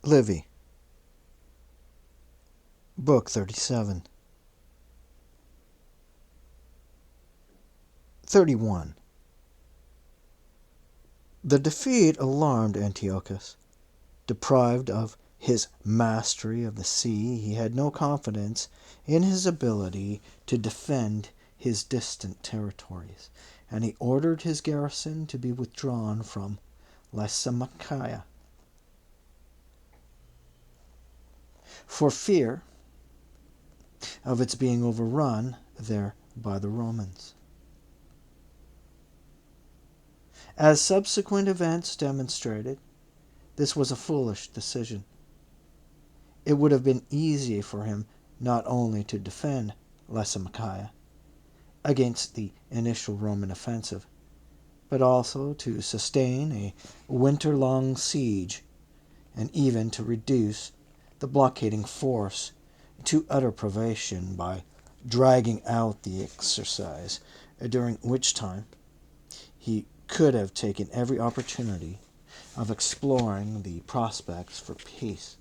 Livy, Book 37. 31. The defeat alarmed Antiochus. Deprived of his mastery of the sea, he had no confidence in his ability to defend his distant territories, and he ordered his garrison to be withdrawn from Lysimachia for fear of its being overrun there by the Romans. As subsequent events demonstrated, this was a foolish decision. It would have been easy for him not only to defend Lysimachia against the initial Roman offensive, but also to sustain a winter-long siege, and even to reduce the blockading force to utter privation by dragging out the exercise, during which time he could have taken every opportunity of exploring the prospects for peace.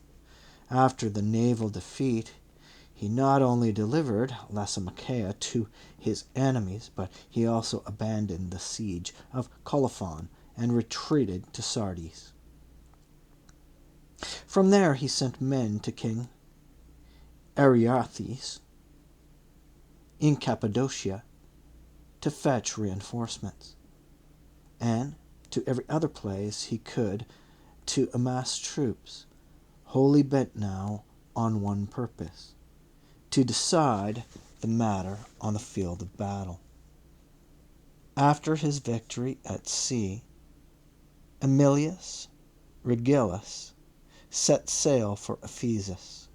After the naval defeat, he not only delivered Lysimachia to his enemies, but he also abandoned the siege of Colophon and retreated to Sardis. From there he sent men to King Ariathes in Cappadocia to fetch reinforcements, and to every other place he could to amass troops, wholly bent now on one purpose: to decide the matter on the field of battle. After his victory at sea, Aemilius Regillus set sail for Ephesus.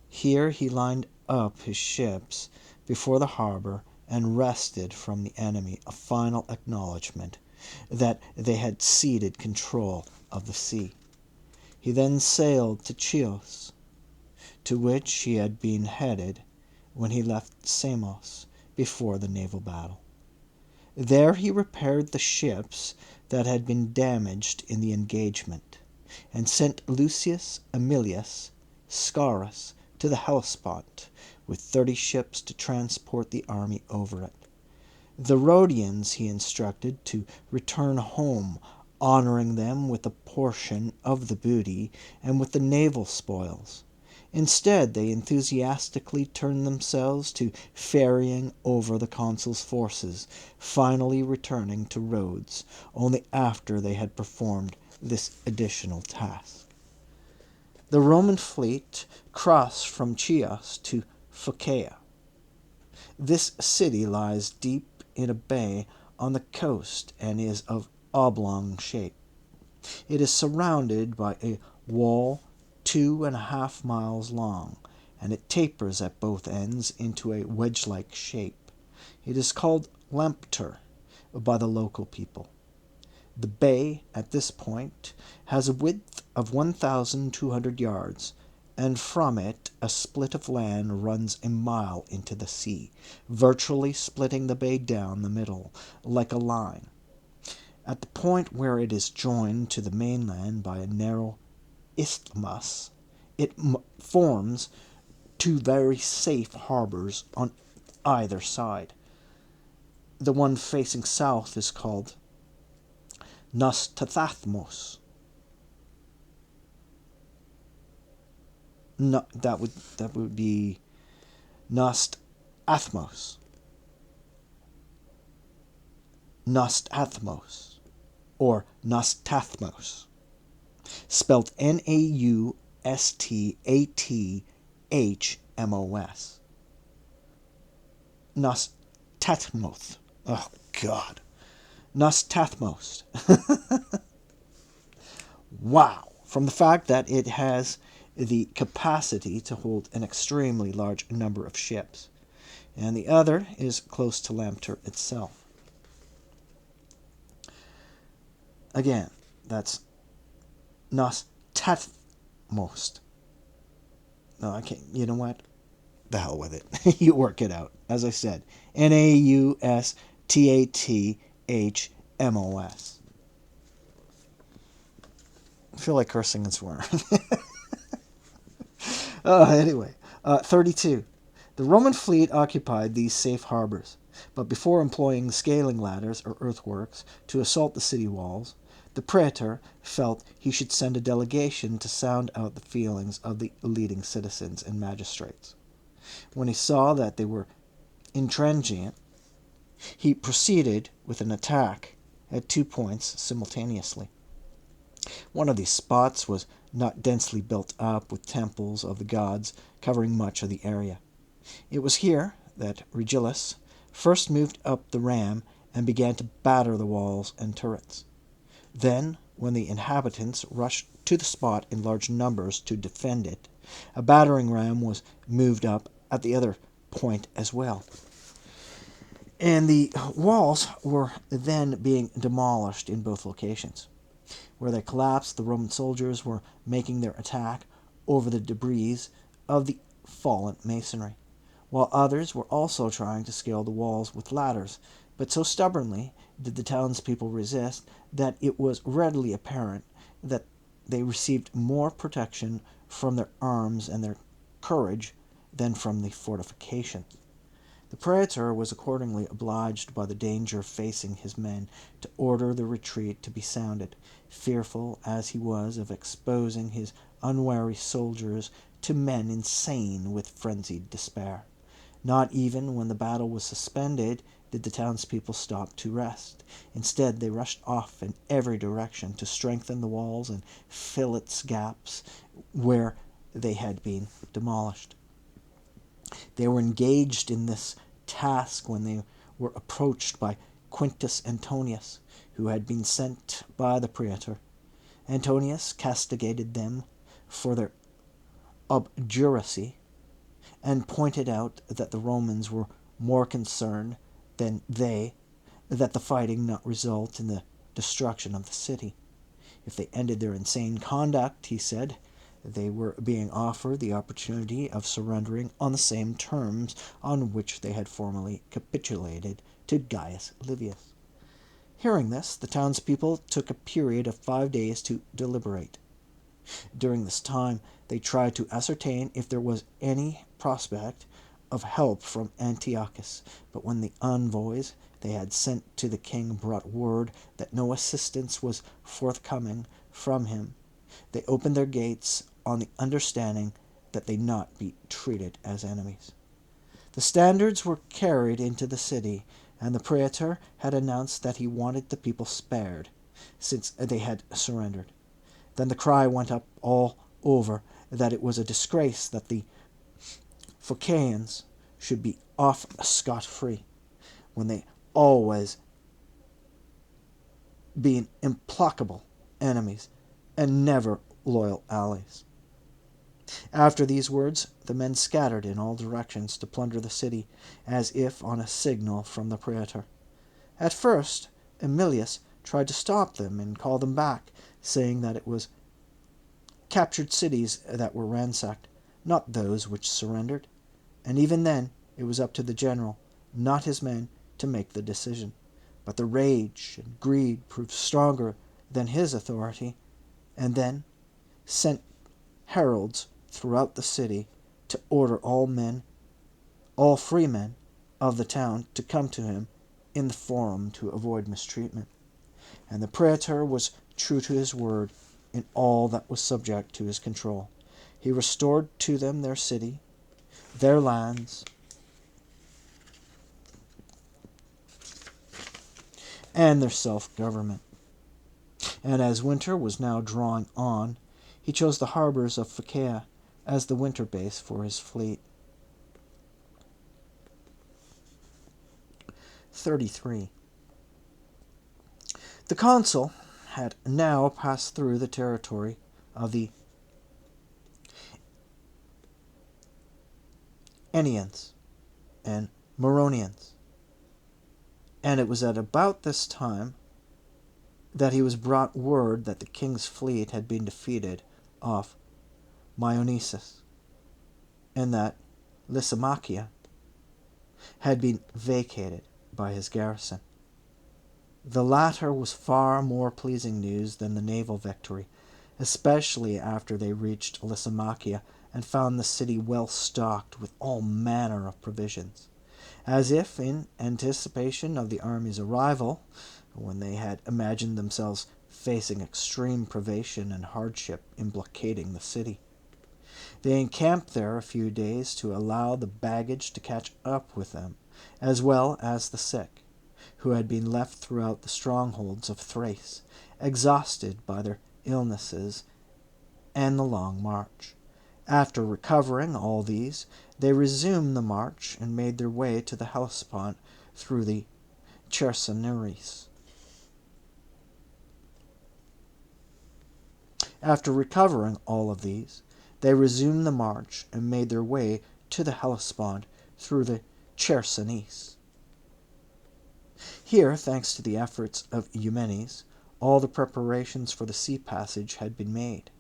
Here he lined up his ships before the harbor and wrested from the enemy a final acknowledgment that they had ceded control of the sea. He then sailed to Chios, to which he had been headed when he left Samos before the naval battle. There he repaired the ships that had been damaged in the engagement, and sent Lucius Aemilius Scaurus to the Hellespont with 30 ships to transport the army over it. The Rhodians he instructed to return home, honoring them with a portion of the booty and with the naval spoils. Instead, they enthusiastically turned themselves to ferrying over the consul's forces, finally returning to Rhodes only after they had performed this additional task. The Roman fleet crossed from Chios to Phocaea. This city lies deep in a bay on the coast and is of oblong shape. It is surrounded by a wall 2.5 miles long, and it tapers at both ends into a wedge-like shape. It is called Lampeter by the local people. The bay at this point has a width of 1,200 yards, and from it a split of land runs a mile into the sea, virtually splitting the bay down the middle like a line. At the point where it is joined to the mainland by a narrow isthmus, it forms 2 very safe harbors on either side. The one facing south is called Nostathathmos. No, that would be Nostathmos. Nostathmos, or Nostathmos, spelled Nausthathmos. Nostathmos. Oh, God. Nostathmos. Wow. From the fact that it has the capacity to hold an extremely large number of ships. And the other is close to Lampeter itself. Again, that's Nostathmos. No, I can't. You know what? The hell with it. You work it out. As I said, Naustathmos. I feel like cursing and swearing. Anyway, 32. The Roman fleet occupied these safe harbors, but before employing scaling ladders or earthworks to assault the city walls, the praetor felt he should send a delegation to sound out the feelings of the leading citizens and magistrates. When he saw that they were intransigent, he proceeded with an attack at 2 points simultaneously. One of these spots was not densely built up, with temples of the gods covering much of the area. It was here that Regulus first moved up the ram and began to batter the walls and turrets. Then, when the inhabitants rushed to the spot in large numbers to defend it, a battering ram was moved up at the other point as well. And the walls were then being demolished in both locations. Where they collapsed, the Roman soldiers were making their attack over the debris of the fallen masonry, while others were also trying to scale the walls with ladders, but so stubbornly did the townspeople resist that it was readily apparent that they received more protection from their arms and their courage than from the fortifications. The praetor was accordingly obliged by the danger facing his men to order the retreat to be sounded, fearful as he was of exposing his unwary soldiers to men insane with frenzied despair. Not even when the battle was suspended did the townspeople stop to rest. Instead, they rushed off in every direction to strengthen the walls and fill its gaps where they had been demolished. They were engaged in this task when they were approached by Quintus Antonius, who had been sent by the praetor. Antonius castigated them for their obduracy and pointed out that the Romans were more concerned than they that the fighting not result in the destruction of the city. If they ended their insane conduct, he said, they were being offered the opportunity of surrendering on the same terms on which they had formerly capitulated to Gaius Livius. Hearing this, the townspeople took a period of 5 days to deliberate. During this time, they tried to ascertain if there was any prospect of help from Antiochus, but when the envoys they had sent to the king brought word that no assistance was forthcoming from him, they opened their gates on the understanding that they not be treated as enemies. The standards were carried into the city, and the praetor had announced that he wanted the people spared, since they had surrendered. Then the cry went up all over that it was a disgrace that the Phocaeans should be off scot-free, when they always been implacable enemies and never loyal allies. After these words, the men scattered in all directions to plunder the city, as if on a signal from the praetor. At first, Emilius tried to stop them and call them back, saying that it was captured cities that were ransacked, not those which surrendered. And even then, it was up to the general, not his men, to make the decision. But the rage and greed proved stronger than his authority, and then sent heralds throughout the city to order all free men of the town to come to him in the forum to avoid mistreatment. And the praetor was true to his word in all that was subject to his control. He restored to them their city, their lands, and their self-government. And as winter was now drawing on, he chose the harbors of Phocaea as the winter base for his fleet. 33. The consul had now passed through the territory of the Ennians and Maronians, and it was at about this time that he was brought word that the king's fleet had been defeated off Myonisus, and that Lysimachia had been vacated by his garrison. The latter was far more pleasing news than the naval victory, especially after they reached Lysimachia and found the city well stocked with all manner of provisions. As if in anticipation of the army's arrival, when they had imagined themselves facing extreme privation and hardship in blockading the city. They encamped there a few days to allow the baggage to catch up with them, as well as the sick, who had been left throughout the strongholds of Thrace, exhausted by their illnesses and the long march. After recovering all these, they resumed the march and made their way to the Hellespont through the Chersonesus. After recovering all of these, they resumed the march and made their way to the Hellespont through the Chersonese. Here, thanks to the efforts of Eumenes, all the preparations for the sea passage had been made,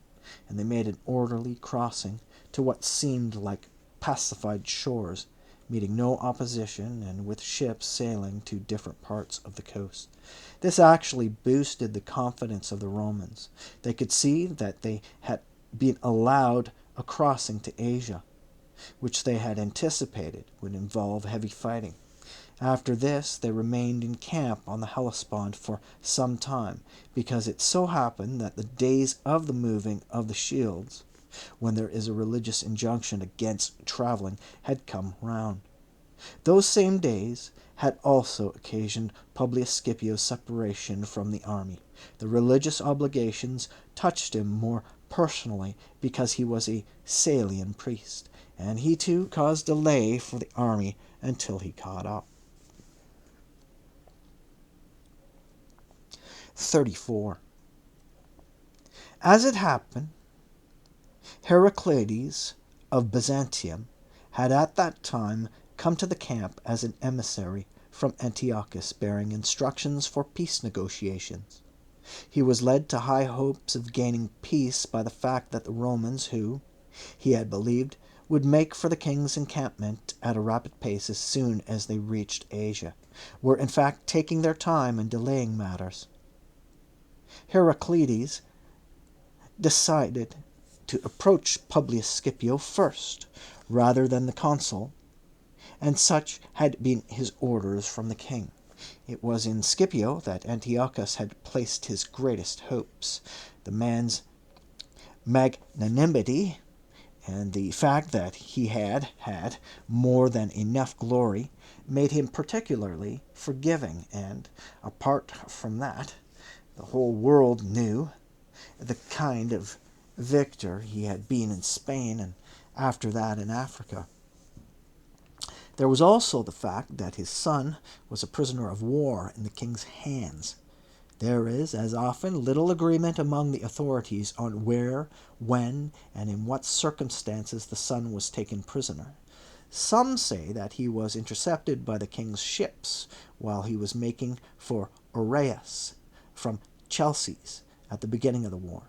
and they made an orderly crossing to what seemed like pacified shores, meeting no opposition and with ships sailing to different parts of the coast. This actually boosted the confidence of the Romans. They could see that they had been allowed a crossing to Asia, which they had anticipated would involve heavy fighting. After this, they remained in camp on the Hellespont for some time, because it so happened that the days of the moving of the shields, when there is a religious injunction against traveling, had come round. Those same days had also occasioned Publius Scipio's separation from the army. The religious obligations touched him more personally because he was a Salian priest, and he too caused delay for the army until he caught up. 34. As it happened, Heraclides of Byzantium had at that time come to the camp as an emissary from Antiochus bearing instructions for peace negotiations. He was led to high hopes of gaining peace by the fact that the Romans, who, he had believed, would make for the king's encampment at a rapid pace as soon as they reached Asia, were in fact taking their time and delaying matters. Heraclides decided to approach Publius Scipio first, rather than the consul, and such had been his orders from the king. It was in Scipio that Antiochus had placed his greatest hopes. The man's magnanimity, and the fact that he had had more than enough glory, made him particularly forgiving, and, apart from that, the whole world knew the kind of victor he had been in Spain, and after that in Africa. There was also the fact that his son was a prisoner of war in the king's hands. There is, as often, little agreement among the authorities on where, when, and in what circumstances the son was taken prisoner. Some say that he was intercepted by the king's ships while he was making for Oreus from Chalcis at the beginning of the war.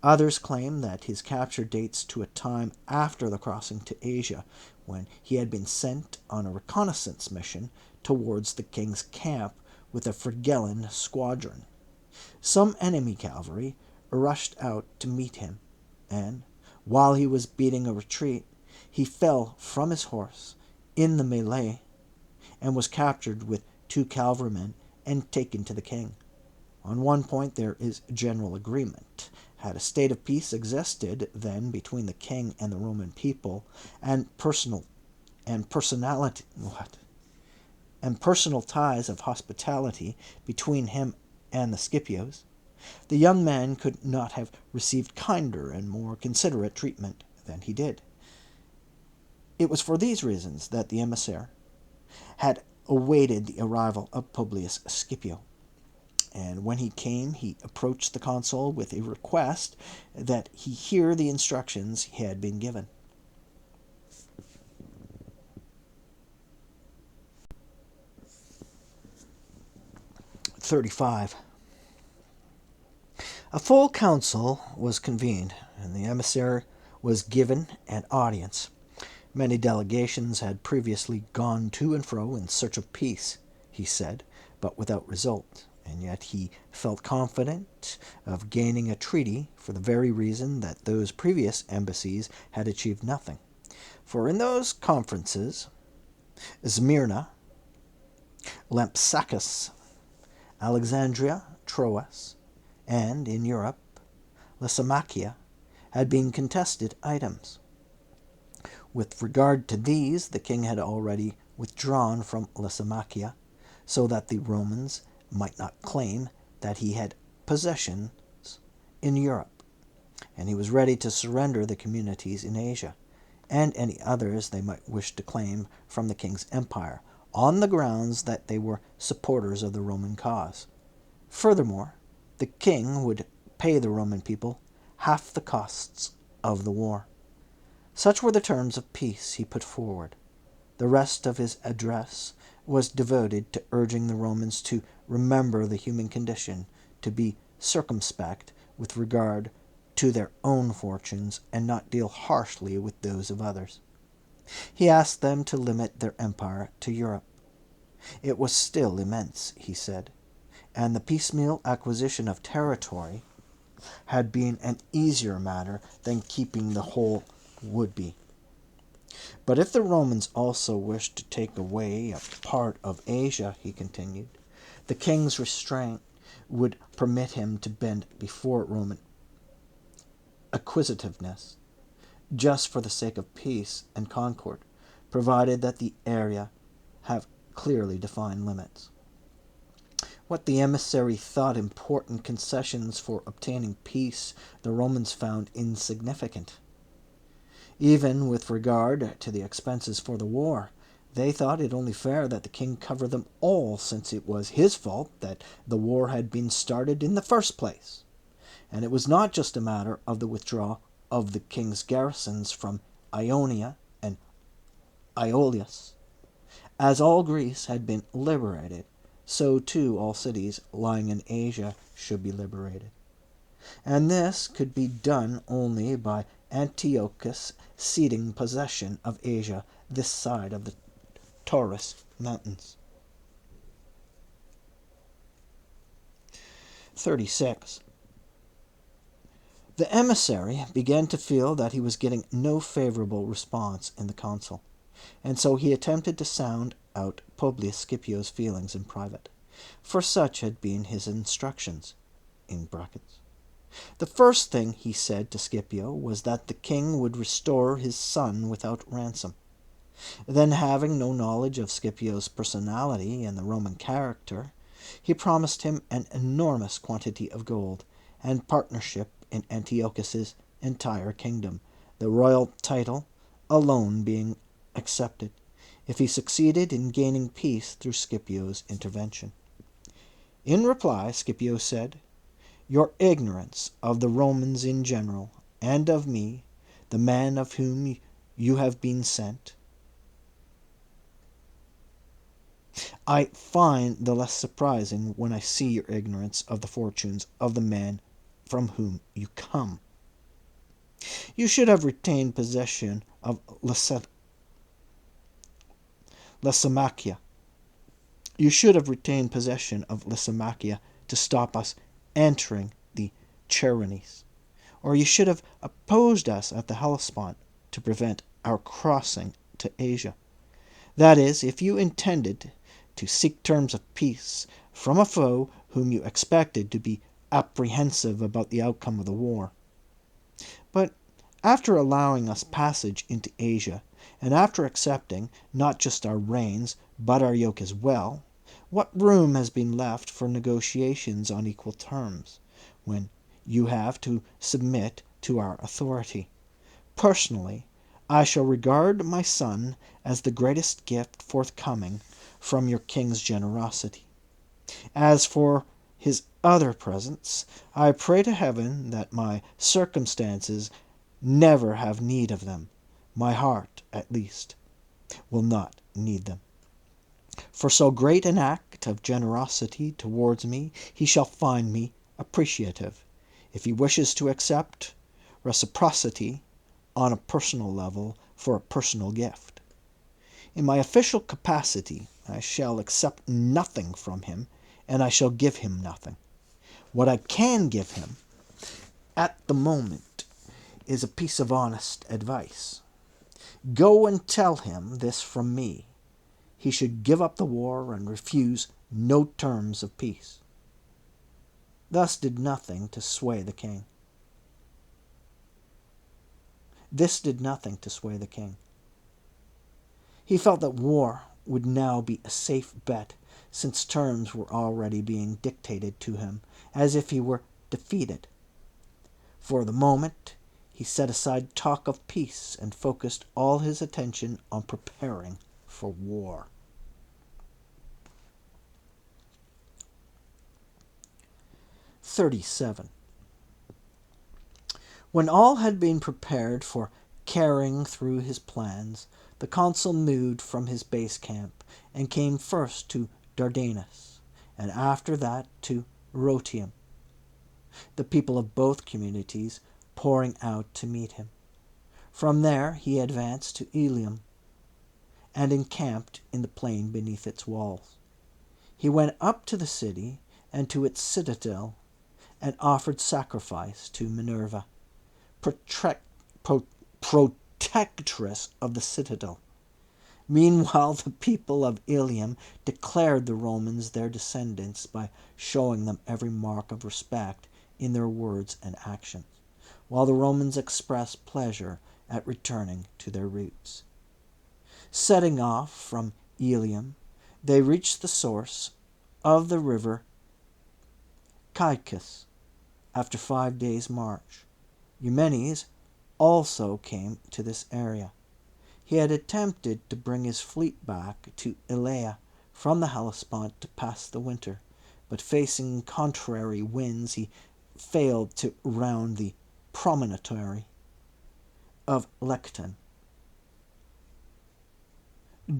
Others claim that his capture dates to a time after the crossing to Asia, when he had been sent on a reconnaissance mission towards the king's camp with a Phrygian squadron. Some enemy cavalry rushed out to meet him, and, while he was beating a retreat, he fell from his horse in the melee, and was captured with 2 cavalrymen and taken to the king. On one point there is general agreement. Had a state of peace existed then between the king and the Roman people, and personal ties of hospitality between him and the Scipios, the young man could not have received kinder and more considerate treatment than he did. It was for these reasons that the emissary had awaited the arrival of Publius Scipio. And when he came, he approached the consul with a request that he hear the instructions he had been given. "35. A full council was convened, and the emissary was given an audience. Many delegations had previously gone to and fro in search of peace, he said, but without result, and yet he felt confident of gaining a treaty for the very reason that those previous embassies had achieved nothing. For in those conferences, Smyrna, Lampsacus, Alexandria, Troas, and, in Europe, Lysimachia, had been contested items. With regard to these, the king had already withdrawn from Lysimachia, so that the Romans might not claim that he had possessions in Europe, and he was ready to surrender the communities in Asia, and any others they might wish to claim from the king's empire, on the grounds that they were supporters of the Roman cause. Furthermore, the king would pay the Roman people half the costs of the war. Such were the terms of peace he put forward. The rest of his address was devoted to urging the Romans to remember the human condition, to be circumspect with regard to their own fortunes, and not deal harshly with those of others. He asked them to limit their empire to Europe. It was still immense, he said, and the piecemeal acquisition of territory had been an easier matter than keeping the whole would be. But if the Romans also wished to take away a part of Asia, he continued, the king's restraint would permit him to bend before Roman acquisitiveness, just for the sake of peace and concord, provided that the area have clearly defined limits. What the emissary thought important concessions for obtaining peace, the Romans found insignificant. Even with regard to the expenses for the war, they thought it only fair that the king cover them all, since it was his fault that the war had been started in the first place. And it was not just a matter of the withdrawal of the king's garrisons from Ionia and Aeolus. As all Greece had been liberated, so too all cities lying in Asia should be liberated. And this could be done only by Antiochus ceding possession of Asia this side of the Taurus mountains. 36. The emissary began to feel that he was getting no favorable response in the council, and so he attempted to sound out Publius Scipio's feelings in private, for such had been his instructions. The first thing he said to Scipio was that the king would restore his son without ransom. Then, having no knowledge of Scipio's personality and the Roman character, he promised him an enormous quantity of gold, and partnership in Antiochus's entire kingdom, the royal title alone being accepted, if he succeeded in gaining peace through Scipio's intervention. In reply, Scipio said, "Your ignorance of the Romans in general, and of me, the man of whom you have been sent, I find the less surprising when I see your ignorance of the fortunes of the man from whom you come. You should have retained possession of Lysimachia. You should have retained possession of Lysimachia to stop us entering the Chersonese, or you should have opposed us at the Hellespont to prevent our crossing to Asia. That is, if you intended to seek terms of peace from a foe whom you expected to be apprehensive about the outcome of the war. But after allowing us passage into Asia, and after accepting not just our reins, but our yoke as well, what room has been left for negotiations on equal terms, when you have to submit to our authority? Personally, I shall regard my son as the greatest gift forthcoming from your king's generosity. As for his other presents, I pray to heaven that my circumstances never have need of them. My heart, at least, will not need them. For so great an act of generosity towards me, he shall find me appreciative, if he wishes to accept reciprocity on a personal level for a personal gift. In my official capacity, I shall accept nothing from him and I shall give him nothing. What I can give him at the moment is a piece of honest advice. Go and tell him this from me. He should give up the war and refuse no terms of peace. Thus did nothing to sway the king. This did nothing to sway the king. He felt that war would now be a safe bet, since terms were already being dictated to him, as if he were defeated. For the moment, he set aside talk of peace and focused all his attention on preparing for war. (37) When all had been prepared for carrying through his plans, the consul moved from his base camp and came first to Dardanus, and after that to Rhoeteum, the people of both communities pouring out to meet him. From there he advanced to Ilium and encamped in the plain beneath its walls. He went up to the city and to its citadel and offered sacrifice to Minerva, protectress of the citadel. Meanwhile, the people of Ilium declared the Romans their descendants by showing them every mark of respect in their words and actions, while the Romans expressed pleasure at returning to their roots. Setting off from Ilium, they reached the source of the river Caicus after 5 days' march. Eumenes also came to this area. He had attempted to bring his fleet back to Elea from the Hellespont to pass the winter, but facing contrary winds he failed to round the promontory of Lecton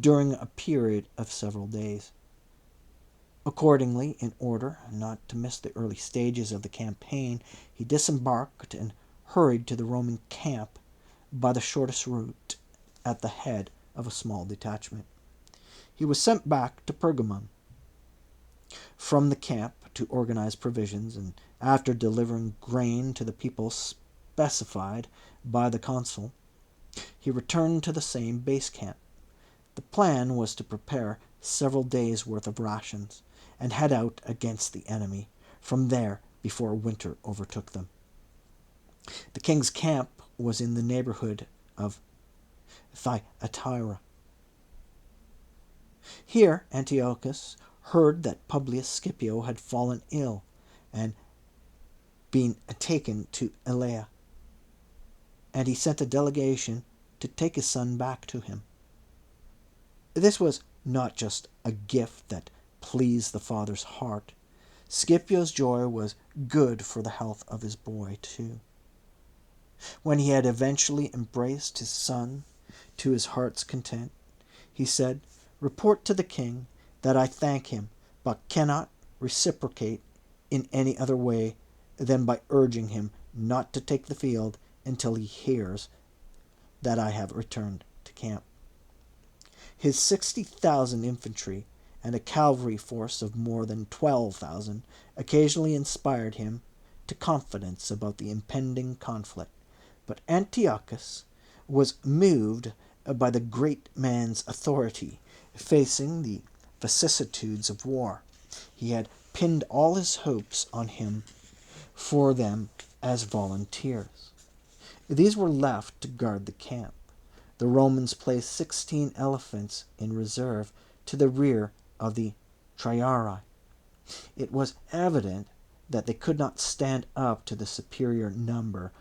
during a period of several days. Accordingly, in order not to miss the early stages of the campaign, he disembarked and hurried to the Roman camp by the shortest route at the head of a small detachment. He was sent back to Pergamum from the camp to organize provisions, and after delivering grain to the people specified by the consul, he returned to the same base camp. The plan was to prepare several days' worth of rations and head out against the enemy from there before winter overtook them. The king's camp was in the neighborhood of Thyatira. Here Antiochus heard that Publius Scipio had fallen ill and been taken to Elea, and he sent a delegation to take his son back to him. This was not just a gift that pleased the father's heart. Scipio's joy was good for the health of his boy, too. When he had eventually embraced his son to his heart's content, he said, "Report to the king that I thank him, but cannot reciprocate in any other way than by urging him not to take the field until he hears that I have returned to camp." His 60,000 infantry and a cavalry force of more than 12,000 occasionally inspired him to confidence about the impending conflict, but Antiochus was moved by the great man's authority facing the vicissitudes of war. He had pinned all his hopes on him for them as volunteers. These were left to guard the camp. The Romans placed 16 elephants in reserve to the rear of the triarii. It was evident that they could not stand up to the superior number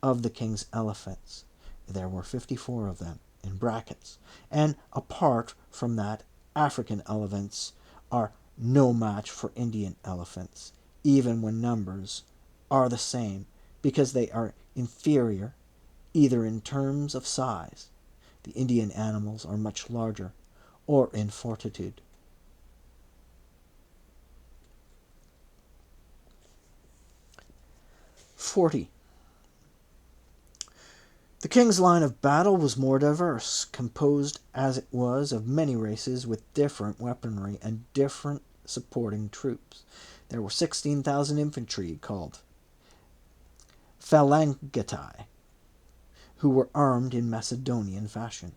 of the king's elephants. There were 54 of them in brackets, and apart from that, African elephants are no match for Indian elephants, even when numbers are the same, because they are inferior either in terms of size, the Indian animals are much larger, or in fortitude. (40) The king's line of battle was more diverse, composed as it was of many races with different weaponry and different supporting troops. There were 16,000 infantry called Phalangetai, who were armed in Macedonian fashion.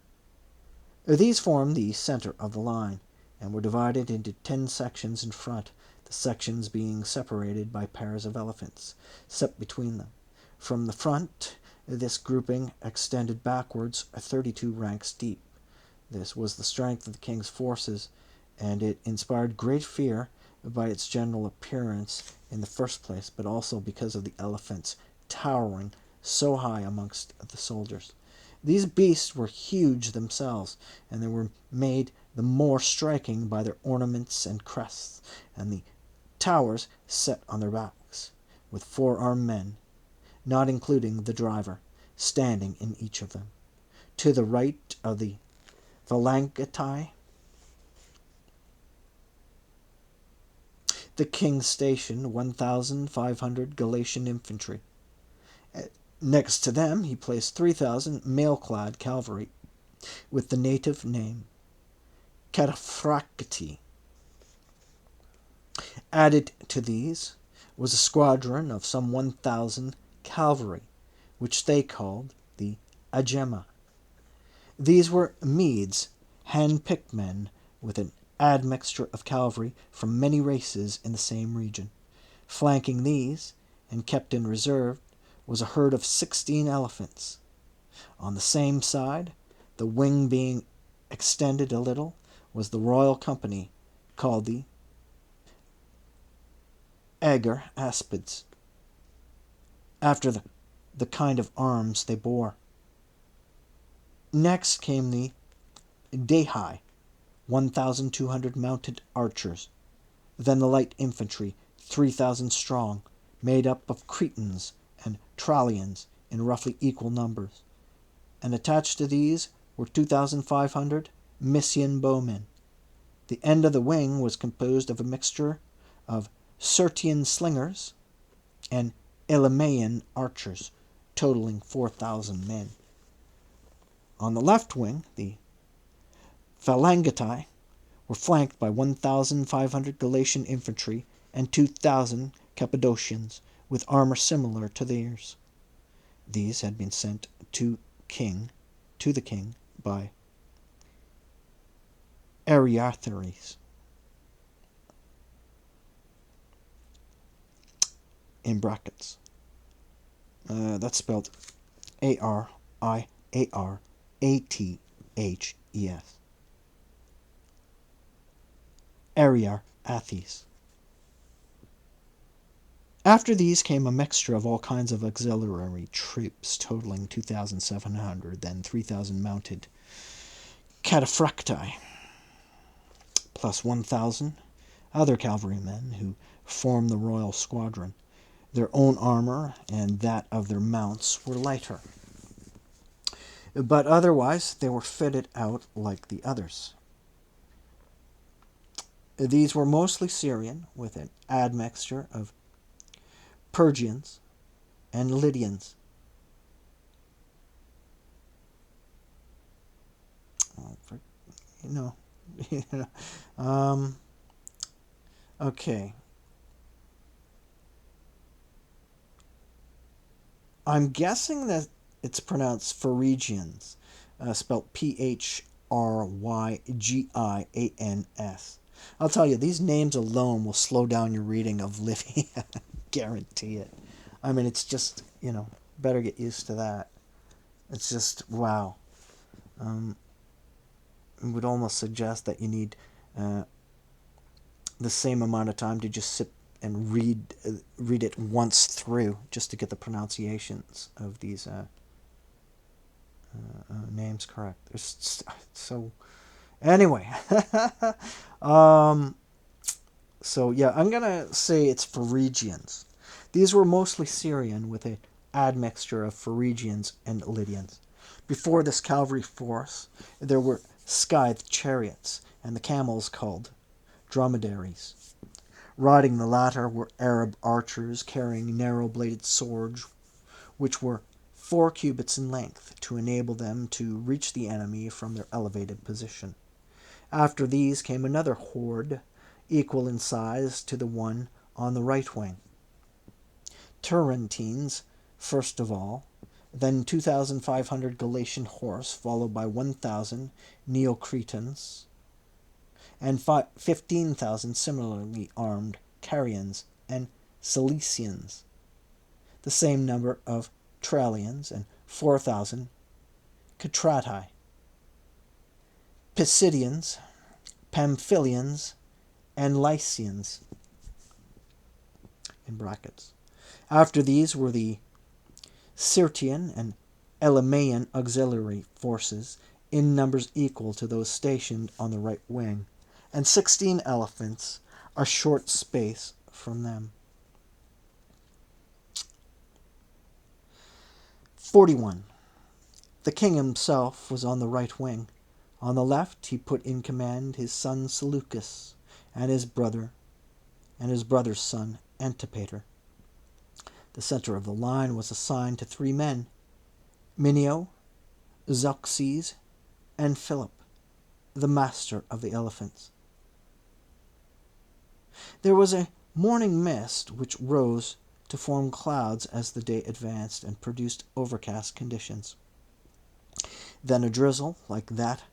These formed the center of the line, and were divided into 10 sections in front, the sections being separated by pairs of elephants set between them. From the front, this grouping extended backwards 32 ranks deep. This was the strength of the king's forces, and it inspired great fear by its general appearance in the first place, but also because of the elephants towering so high amongst the soldiers. These beasts were huge themselves, and they were made the more striking by their ornaments and crests, and the towers set on their backs, with 4 armed men, not including the driver, standing in each of them. To the right of the Phalangetai, the king stationed 1,500 Galatian infantry. Next to them he placed 3,000 mail-clad cavalry, with the native name Cataphracti. Added to these was a squadron of some 1,000 cavalry, which they called the Agema. These were Medes, hand-picked men, with an admixture of cavalry from many races in the same region. Flanking these, and kept in reserve, was a herd of 16 elephants. On the same side, the wing being extended a little, was the royal company, called the Ager Aspids, after the kind of arms they bore. Next came the Dehai, 1,200 mounted archers. Then the light infantry, 3,000 strong, made up of Cretans and Trallians in roughly equal numbers. And attached to these were 2,500 Mysian bowmen. The end of the wing was composed of a mixture of Syrtian slingers and Elymaian archers, totaling 4,000 men. On the left wing, the Phalangetai were flanked by 1,500 Galatian infantry and 2,000 Cappadocians, with armor similar to theirs. These had been sent to the king by Ariathares. In brackets. That's spelled Ariarathes. Ariarathes. After these came a mixture of all kinds of auxiliary troops, totaling 2,700, then 3,000 mounted cataphracti, plus 1,000 other cavalrymen who formed the royal squadron. Their own armor and that of their mounts were lighter, but otherwise they were fitted out like the others. These were mostly Syrian, with an admixture of Persians and Lydians. Okay. I'm guessing that it's pronounced Phrygians, spelled Phrygians. I'll tell you, these names alone will slow down your reading of Livy. Guarantee it. I mean, it's just, better get used to that. It's just, wow. It would almost suggest that you need the same amount of time to just sit and read it once through, just to get the pronunciations of these names correct. So anyway, so yeah, I'm gonna say it's Phrygians. These were mostly Syrian, with an admixture of Phrygians and Lydians. Before this cavalry force, there were scythed chariots, and the camels called dromedaries. Riding the latter were Arab archers carrying narrow-bladed swords, which were 4 cubits in length, to enable them to reach the enemy from their elevated position. After these came another horde, equal in size to the one on the right wing. Turrentines, first of all, then 2,500 Galatian horse, followed by 1,000 Neocretans, and 15,000 similarly armed Carians and Cilicians, the same number of Trallians, and 4,000 Catrati, Pisidians, Pamphylians, and Lycians, in brackets. After these were the Syrtian and Elymaian auxiliary forces, in numbers equal to those stationed on the right wing, and 16 elephants a short space from them. 41. The king himself was on the right wing. On the left he put in command his son Seleucus, and his brother's son Antipater. The center of the line was assigned to 3 men, Minio, Zeuxis, and Philip, the master of the elephants. There was a morning mist which rose to form clouds as the day advanced and produced overcast conditions. Then a drizzle, like that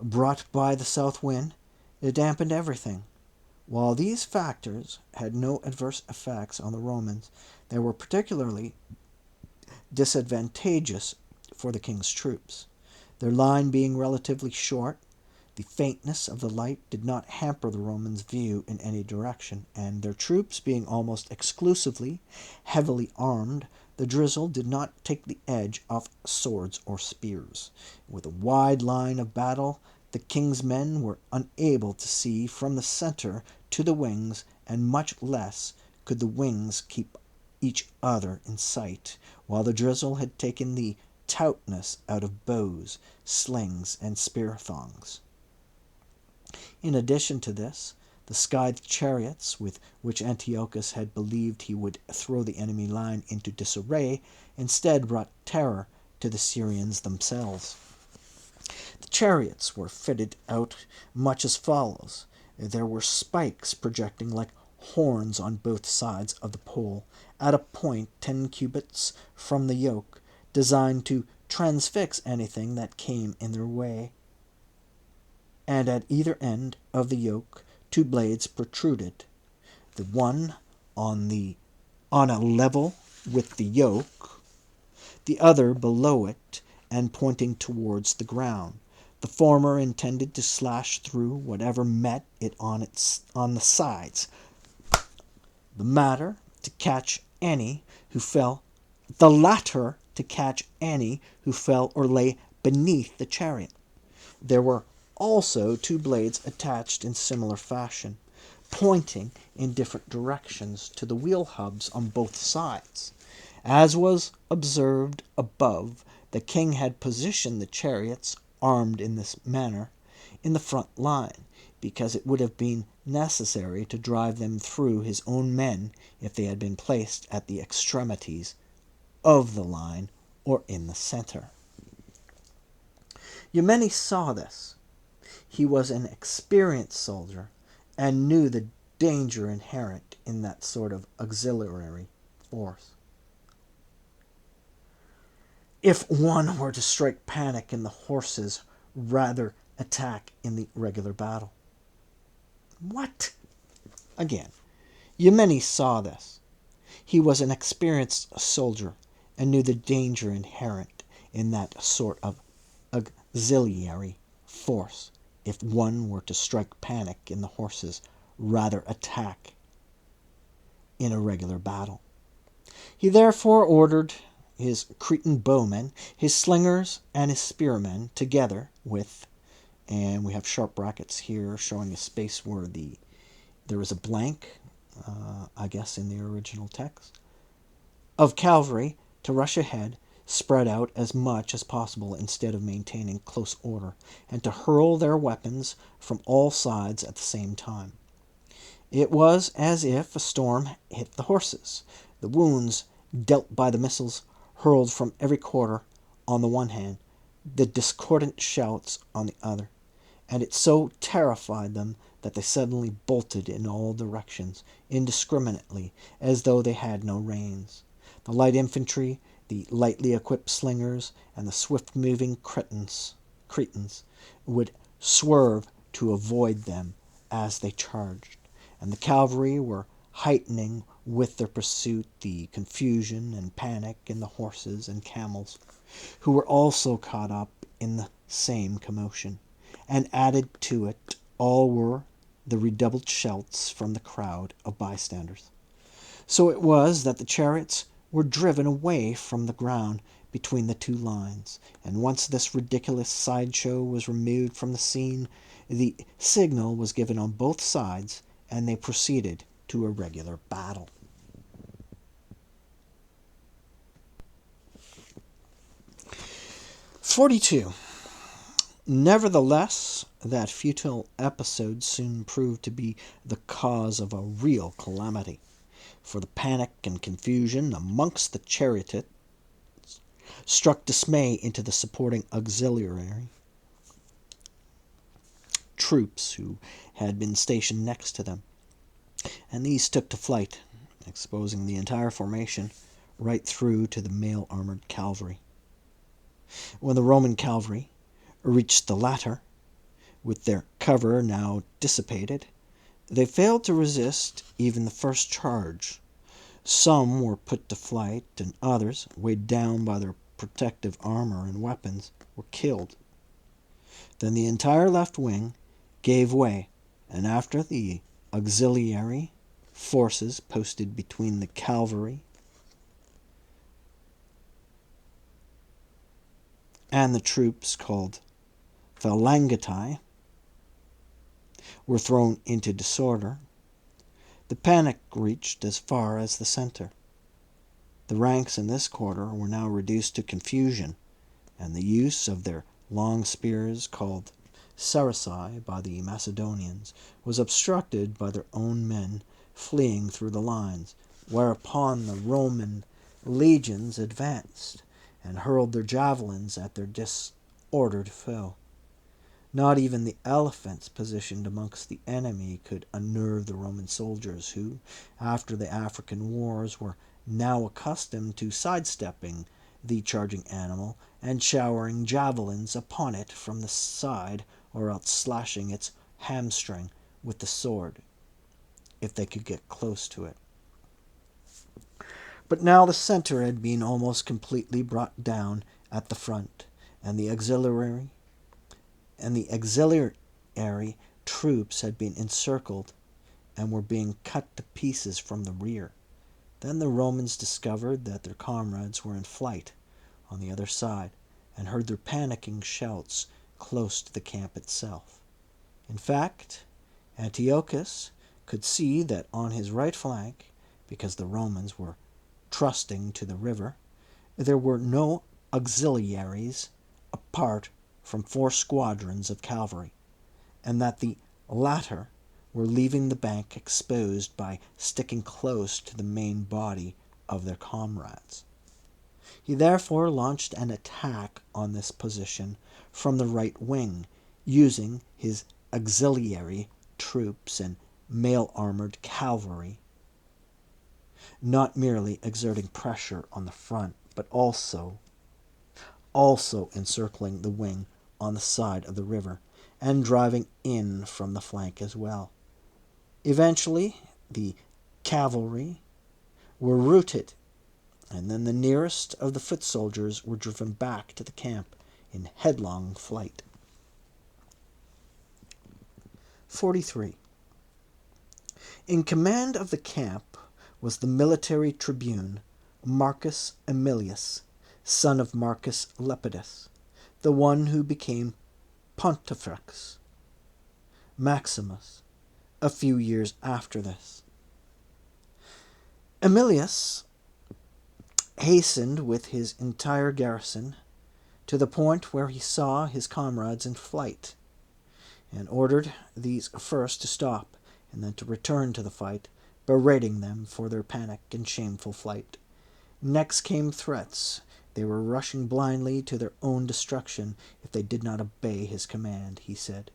brought by the south wind, it dampened everything. While these factors had no adverse effects on the Romans, they were particularly disadvantageous for the king's troops. Their line being relatively short, the faintness of the light did not hamper the Romans' view in any direction, and their troops being almost exclusively heavily armed, the drizzle did not take the edge off swords or spears. With a wide line of battle, the king's men were unable to see from the center to the wings, and much less could the wings keep each other in sight, while the drizzle had taken the tautness out of bows, slings, and spear thongs. In addition to this, the scythed chariots with which Antiochus had believed he would throw the enemy line into disarray instead brought terror to the Syrians themselves. The chariots were fitted out much as follows. There were spikes projecting like horns on both sides of the pole, at a point 10 cubits from the yoke, designed to transfix anything that came in their way. And at either end of the yoke 2 blades protruded, the one on a level with the yoke, the other below it and pointing towards the ground. The former intended to slash through whatever met it on the sides, the latter to catch any who fell or lay beneath the chariot. There were also 2 blades attached in similar fashion, pointing in different directions to the wheel hubs on both sides. As was observed above, the king had positioned the chariots, armed in this manner, in the front line, because it would have been necessary to drive them through his own men if they had been placed at the extremities of the line or in the center. Eumenes saw this. He was an experienced soldier and knew the danger inherent in that sort of auxiliary force. If one were to strike panic in the horses, rather attack in the regular battle. What? Again, Eumenes saw this. He was an experienced soldier and knew the danger inherent in that sort of auxiliary force. If one were to strike panic in the horses, rather attack in a regular battle. He therefore ordered his Cretan bowmen, his slingers, and his spearmen, together with, and we have sharp brackets here showing a space where there is a blank, I guess in the original text, of cavalry to rush ahead, spread out as much as possible instead of maintaining close order, and to hurl their weapons from all sides at the same time. It was as if a storm hit the horses. The wounds dealt by the missiles hurled from every quarter on the one hand, the discordant shouts on the other, and it so terrified them that they suddenly bolted in all directions, indiscriminately, as though they had no reins. The light infantry, the lightly equipped slingers, and the swift-moving Cretans would swerve to avoid them as they charged, and the cavalry were heightening with their pursuit the confusion and panic in the horses and camels, who were also caught up in the same commotion, and added to it all were the redoubled shouts from the crowd of bystanders. So it was that the chariots were driven away from the ground between the two lines, and once this ridiculous sideshow was removed from the scene, the signal was given on both sides, and they proceeded to a regular battle. "42. Nevertheless, that futile episode soon proved to be the cause of a real calamity, for the panic and confusion amongst the charioteers struck dismay into the supporting auxiliary troops who had been stationed next to them, and these took to flight, exposing the entire formation right through to the mail-armored cavalry. When the Roman cavalry reached the latter, with their cover now dissipated, they failed to resist even the first charge. Some were put to flight, and others, weighed down by their protective armor and weapons, were killed. Then the entire left wing gave way, and after the auxiliary forces posted between the cavalry and the troops called phalangetae were thrown into disorder, the panic reached as far as the center. The ranks in this quarter were now reduced to confusion, and the use of their long spears, called sarissai by the Macedonians, was obstructed by their own men fleeing through the lines, whereupon the Roman legions advanced and hurled their javelins at their disordered foe. Not even the elephants positioned amongst the enemy could unnerve the Roman soldiers, who, after the African wars, were now accustomed to sidestepping the charging animal and showering javelins upon it from the side, or else slashing its hamstring with the sword, if they could get close to it. But now the center had been almost completely brought down at the front, and the auxiliary troops had been encircled and were being cut to pieces from the rear. Then the Romans discovered that their comrades were in flight on the other side, and heard their panicking shouts close to the camp itself. In fact, Antiochus could see that on his right flank, because the Romans were trusting to the river, there were no auxiliaries apart from 4 squadrons of cavalry, and that the latter were leaving the bank exposed by sticking close to the main body of their comrades. He therefore launched an attack on this position from the right wing, using his auxiliary troops and mail-armored cavalry, not merely exerting pressure on the front, but also encircling the wing on the side of the river, and driving in from the flank as well. Eventually, the cavalry were routed, and then the nearest of the foot soldiers were driven back to the camp in headlong flight. 43. In command of the camp was the military tribune Marcus Aemilius, son of Marcus Lepidus, the one who became Pontifex Maximus a few years after this. Aemilius hastened with his entire garrison to the point where he saw his comrades in flight, and ordered these first to stop and then to return to the fight, berating them for their panic and shameful flight. Next came threats. They were rushing blindly to their own destruction if they did not obey his command, he said.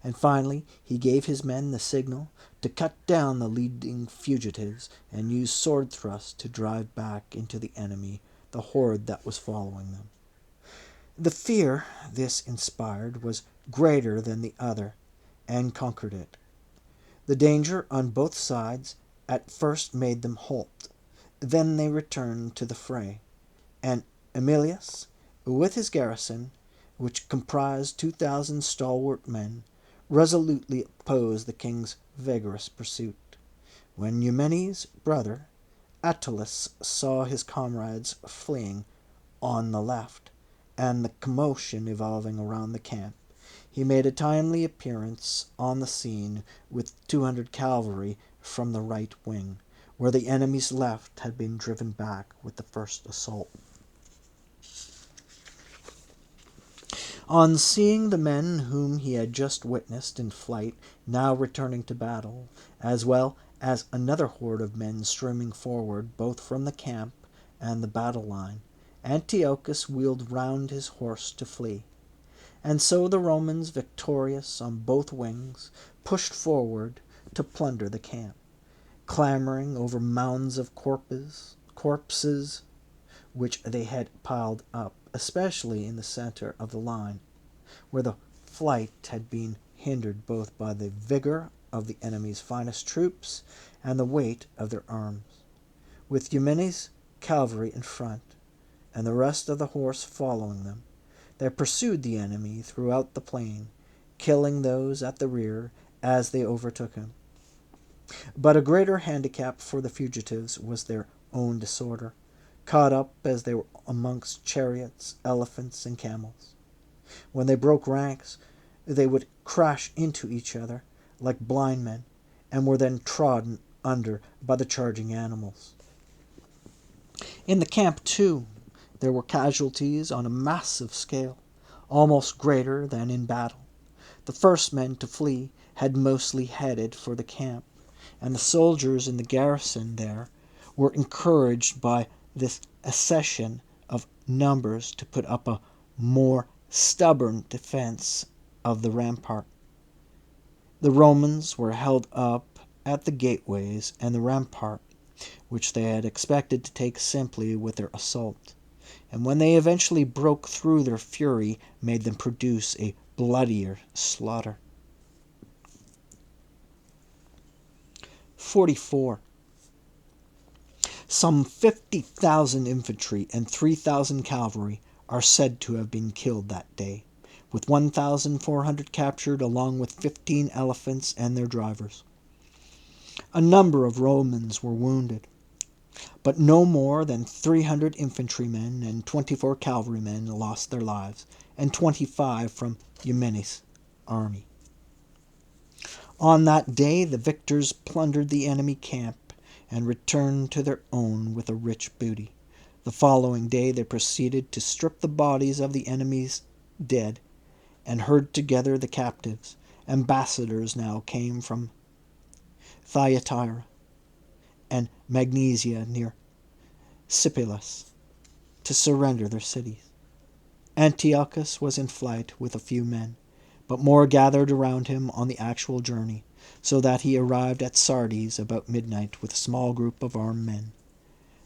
And finally he gave his men the signal to cut down the leading fugitives and use sword thrusts to drive back into the enemy the horde that was following them. The fear this inspired was greater than the other, and conquered it. The danger on both sides at first made them halt. Then they returned to the fray, and Emilius, with his garrison, which comprised 2,000 stalwart men, resolutely opposed the king's vigorous pursuit. When Eumenes' brother, Attalus, saw his comrades fleeing on the left, and the commotion evolving around the camp, he made a timely appearance on the scene with 200 cavalry from the right wing, where the enemy's left had been driven back with the first assault. On seeing the men whom he had just witnessed in flight now returning to battle, as well as another horde of men streaming forward both from the camp and the battle line, Antiochus wheeled round his horse to flee. And so the Romans, victorious on both wings, pushed forward to plunder the camp, clambering over mounds of corpses which they had piled up, especially in the center of the line, where the flight had been hindered both by the vigor of the enemy's finest troops and the weight of their arms. With Eumenes' cavalry in front, and the rest of the horse following them, they pursued the enemy throughout the plain, killing those at the rear as they overtook him. But a greater handicap for the fugitives was their own disorder, caught up as they were amongst chariots, elephants, and camels. When they broke ranks, they would crash into each other like blind men, and were then trodden under by the charging animals. In the camp, too, there were casualties on a massive scale, almost greater than in battle. The first men to flee had mostly headed for the camp, and the soldiers in the garrison there were encouraged by this accession of numbers to put up a more stubborn defense of the rampart. The Romans were held up at the gateways and the rampart, which they had expected to take simply with their assault, and when they eventually broke through, their fury made them produce a bloodier slaughter. 44. Some 50,000 infantry and 3,000 cavalry are said to have been killed that day, with 1,400 captured, along with 15 elephants and their drivers. A number of Romans were wounded, but no more than 300 infantrymen and 24 cavalrymen lost their lives, and 25 from Eumenes' army. On that day the victors plundered the enemy camp and returned to their own with a rich booty. The following day they proceeded to strip the bodies of the enemy's dead and herd together the captives. Ambassadors now came from Thyatira and Magnesia near Sipylus to surrender their cities. Antiochus was in flight with a few men, but more gathered around him on the actual journey, so that he arrived at Sardes about midnight with a small group of armed men.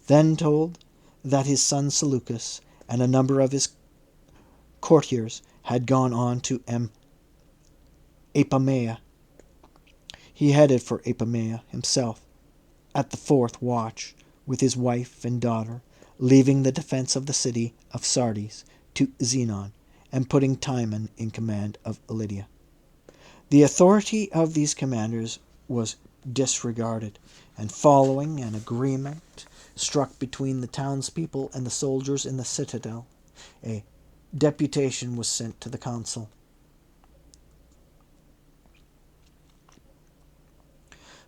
Then told that his son Seleucus and a number of his courtiers had gone on to Apamea. He headed for Apamea himself at the 4th watch with his wife and daughter, leaving the defense of the city of Sardes to Zenon and putting Timon in command of Lydia. The authority of these commanders was disregarded, and following an agreement struck between the townspeople and the soldiers in the citadel, a deputation was sent to the consul.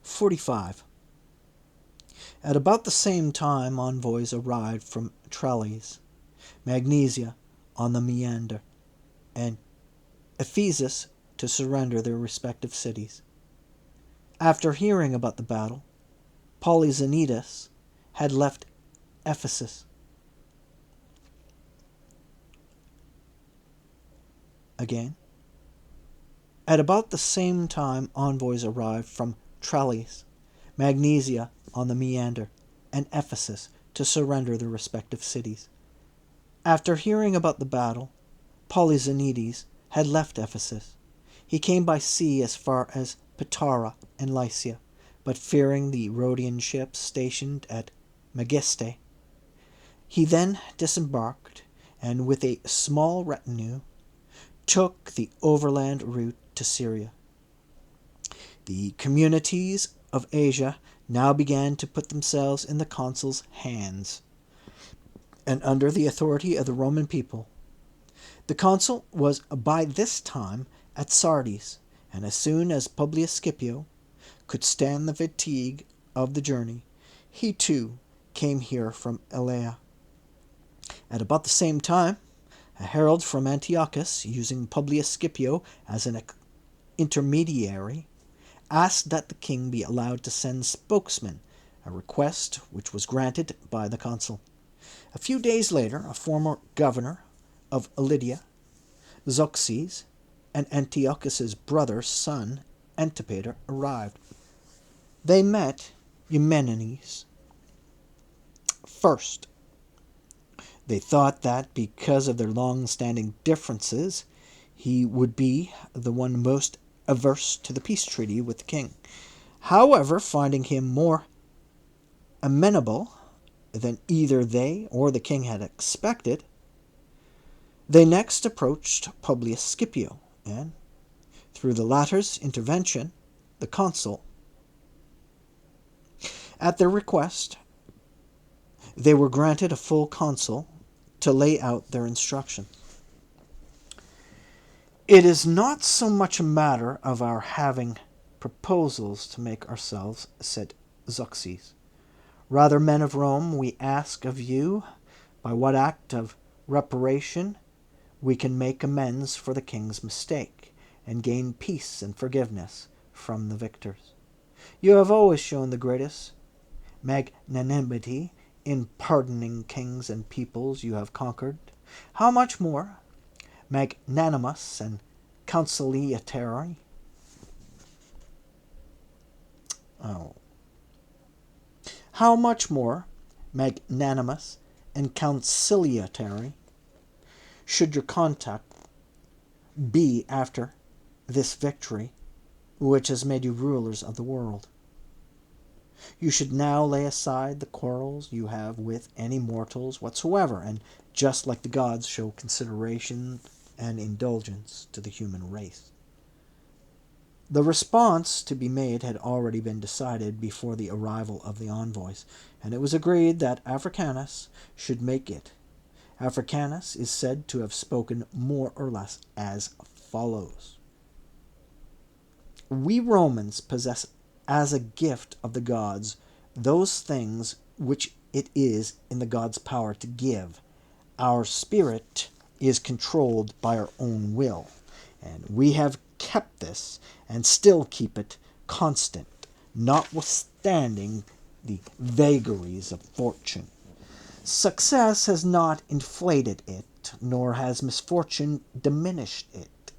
45. At about the same time envoys arrived from Tralles, Magnesia on the Meander, and Ephesus to surrender their respective cities. After hearing about the battle, Polyxenidas had left Ephesus. Again, At about the same time envoys arrived from Tralles, Magnesia on the Meander, and Ephesus to surrender their respective cities. After hearing about the battle, Polyxenides had left Ephesus. He came by sea as far as Patara and Lycia, but fearing the Rhodian ships stationed at Megiste, he then disembarked and with a small retinue took the overland route to Syria. The communities of Asia now began to put themselves in the consul's hands and under the authority of the Roman people. The consul was by this time at Sardis, and as soon as Publius Scipio could stand the fatigue of the journey, he too came here from Elea. At about the same time, a herald from Antiochus, using Publius Scipio as an intermediary, asked that the king be allowed to send spokesmen, a request which was granted by the consul. A few days later, a former governor of Lydia, Zeuxis, and Antiochus's brother's son, Antipater, arrived. They met Eumenes first. They thought that because of their long-standing differences, he would be the one most averse to the peace treaty with the king. However, finding him more amenable than either they or the king had expected, they next approached Publius Scipio, and, through the latter's intervention, the consul. At their request, they were granted a full consul to lay out their instructions. It is not so much a matter of our having proposals to make ourselves, said Zeuxis. Rather, men of Rome, we ask of you by what act of reparation we can make amends for the king's mistake, and gain peace and forgiveness from the victors. You have always shown the greatest magnanimity in pardoning kings and peoples you have conquered. How much more magnanimous and conciliatory how much more magnanimous and conciliatory should your conduct be after this victory which has made you rulers of the world. You should now lay aside the quarrels you have with any mortals whatsoever, and just like the gods show consideration and indulgence to the human race. The response to be made had already been decided before the arrival of the envoys, and it was agreed that Africanus should make it. Africanus is said to have spoken more or less as follows. We Romans possess as a gift of the gods those things which it is in the gods' power to give. Our spirit is controlled by our own will, and we have kept this and still keep it constant, notwithstanding the vagaries of fortune. Success has not inflated it, nor has misfortune diminished it.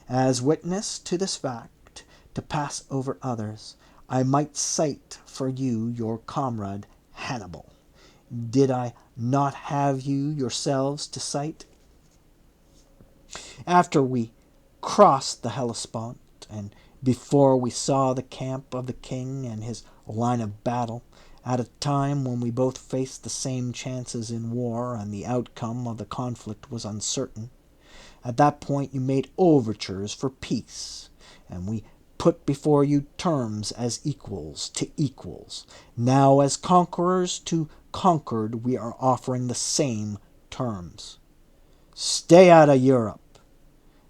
As witness to this fact, to pass over others, I might cite for you your comrade Hannibal. Did I not have you yourselves to cite? After we crossed the Hellespont, and before we saw the camp of the king and his line of battle, at a time when we both faced the same chances in war and the outcome of the conflict was uncertain, at that point you made overtures for peace, and we put before you terms as equals to equals. Now, as conquerors to conquered, we are offering the same terms. Stay out of Europe,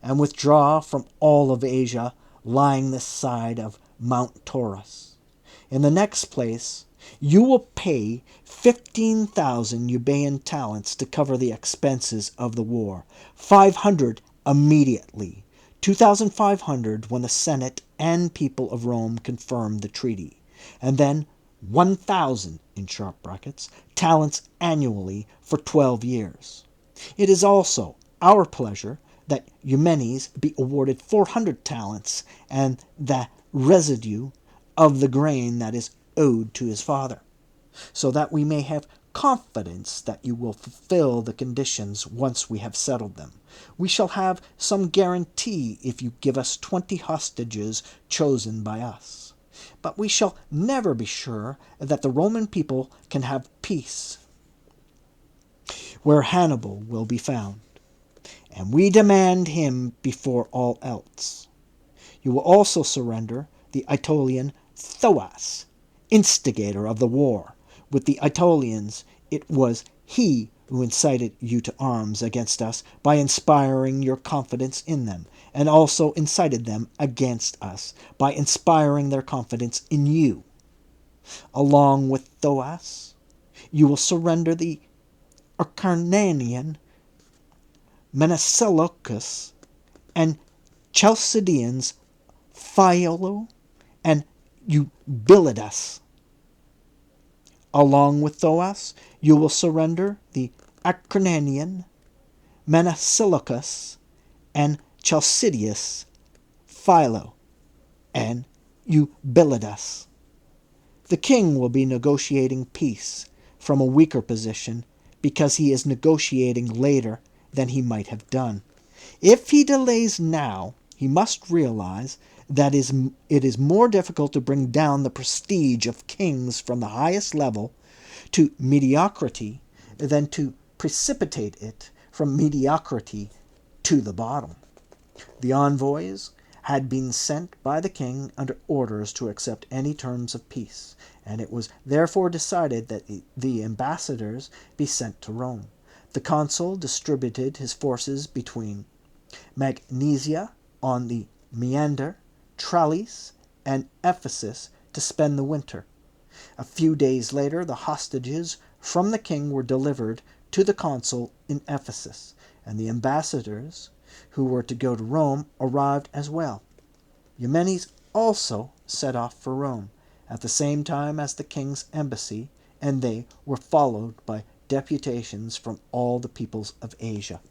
and withdraw from all of Asia lying this side of Mount Taurus. In the next place, you will pay 15,000 Euboean talents to cover the expenses of the war, 500 immediately, 2,500 when the Senate and people of Rome confirm the treaty, and then 1,000, in sharp brackets, talents annually for 12 years. It is also our pleasure that Eumenes be awarded 400 talents, and the residue of the grain that is owed to his father, so that we may have confidence that you will fulfill the conditions once we have settled them. We shall have some guarantee if you give us 20 hostages chosen by us. But we shall never be sure that the Roman people can have peace where Hannibal will be found, and we demand him before all else. You will also surrender the Aetolian Thoas, instigator of the war. With the Aetolians, it was he who incited you to arms against us by inspiring your confidence in them, and also incited them against us by inspiring their confidence in you. Along with Thoas, you will surrender the Acarnanian Menesilochus and Chalcidians Philo and Eubilidas. Along with Thoas, you will surrender the Acarnanian Menesilochus and Chalcidius Philo and Eubilidas. The king will be negotiating peace from a weaker position because he is negotiating later than he might have done. If he delays now, he must realize that it is more difficult to bring down the prestige of kings from the highest level to mediocrity than to precipitate it from mediocrity to the bottom. The envoys had been sent by the king under orders to accept any terms of peace, and it was therefore decided that the ambassadors be sent to Rome. The consul distributed his forces between Magnesia on the Meander, Tralles, and Ephesus to spend the winter. A few days later, the hostages from the king were delivered to the consul in Ephesus, and the ambassadors who were to go to Rome arrived as well. Eumenes also set off for Rome at the same time as the king's embassy, and they were followed by deputations from all the peoples of Asia.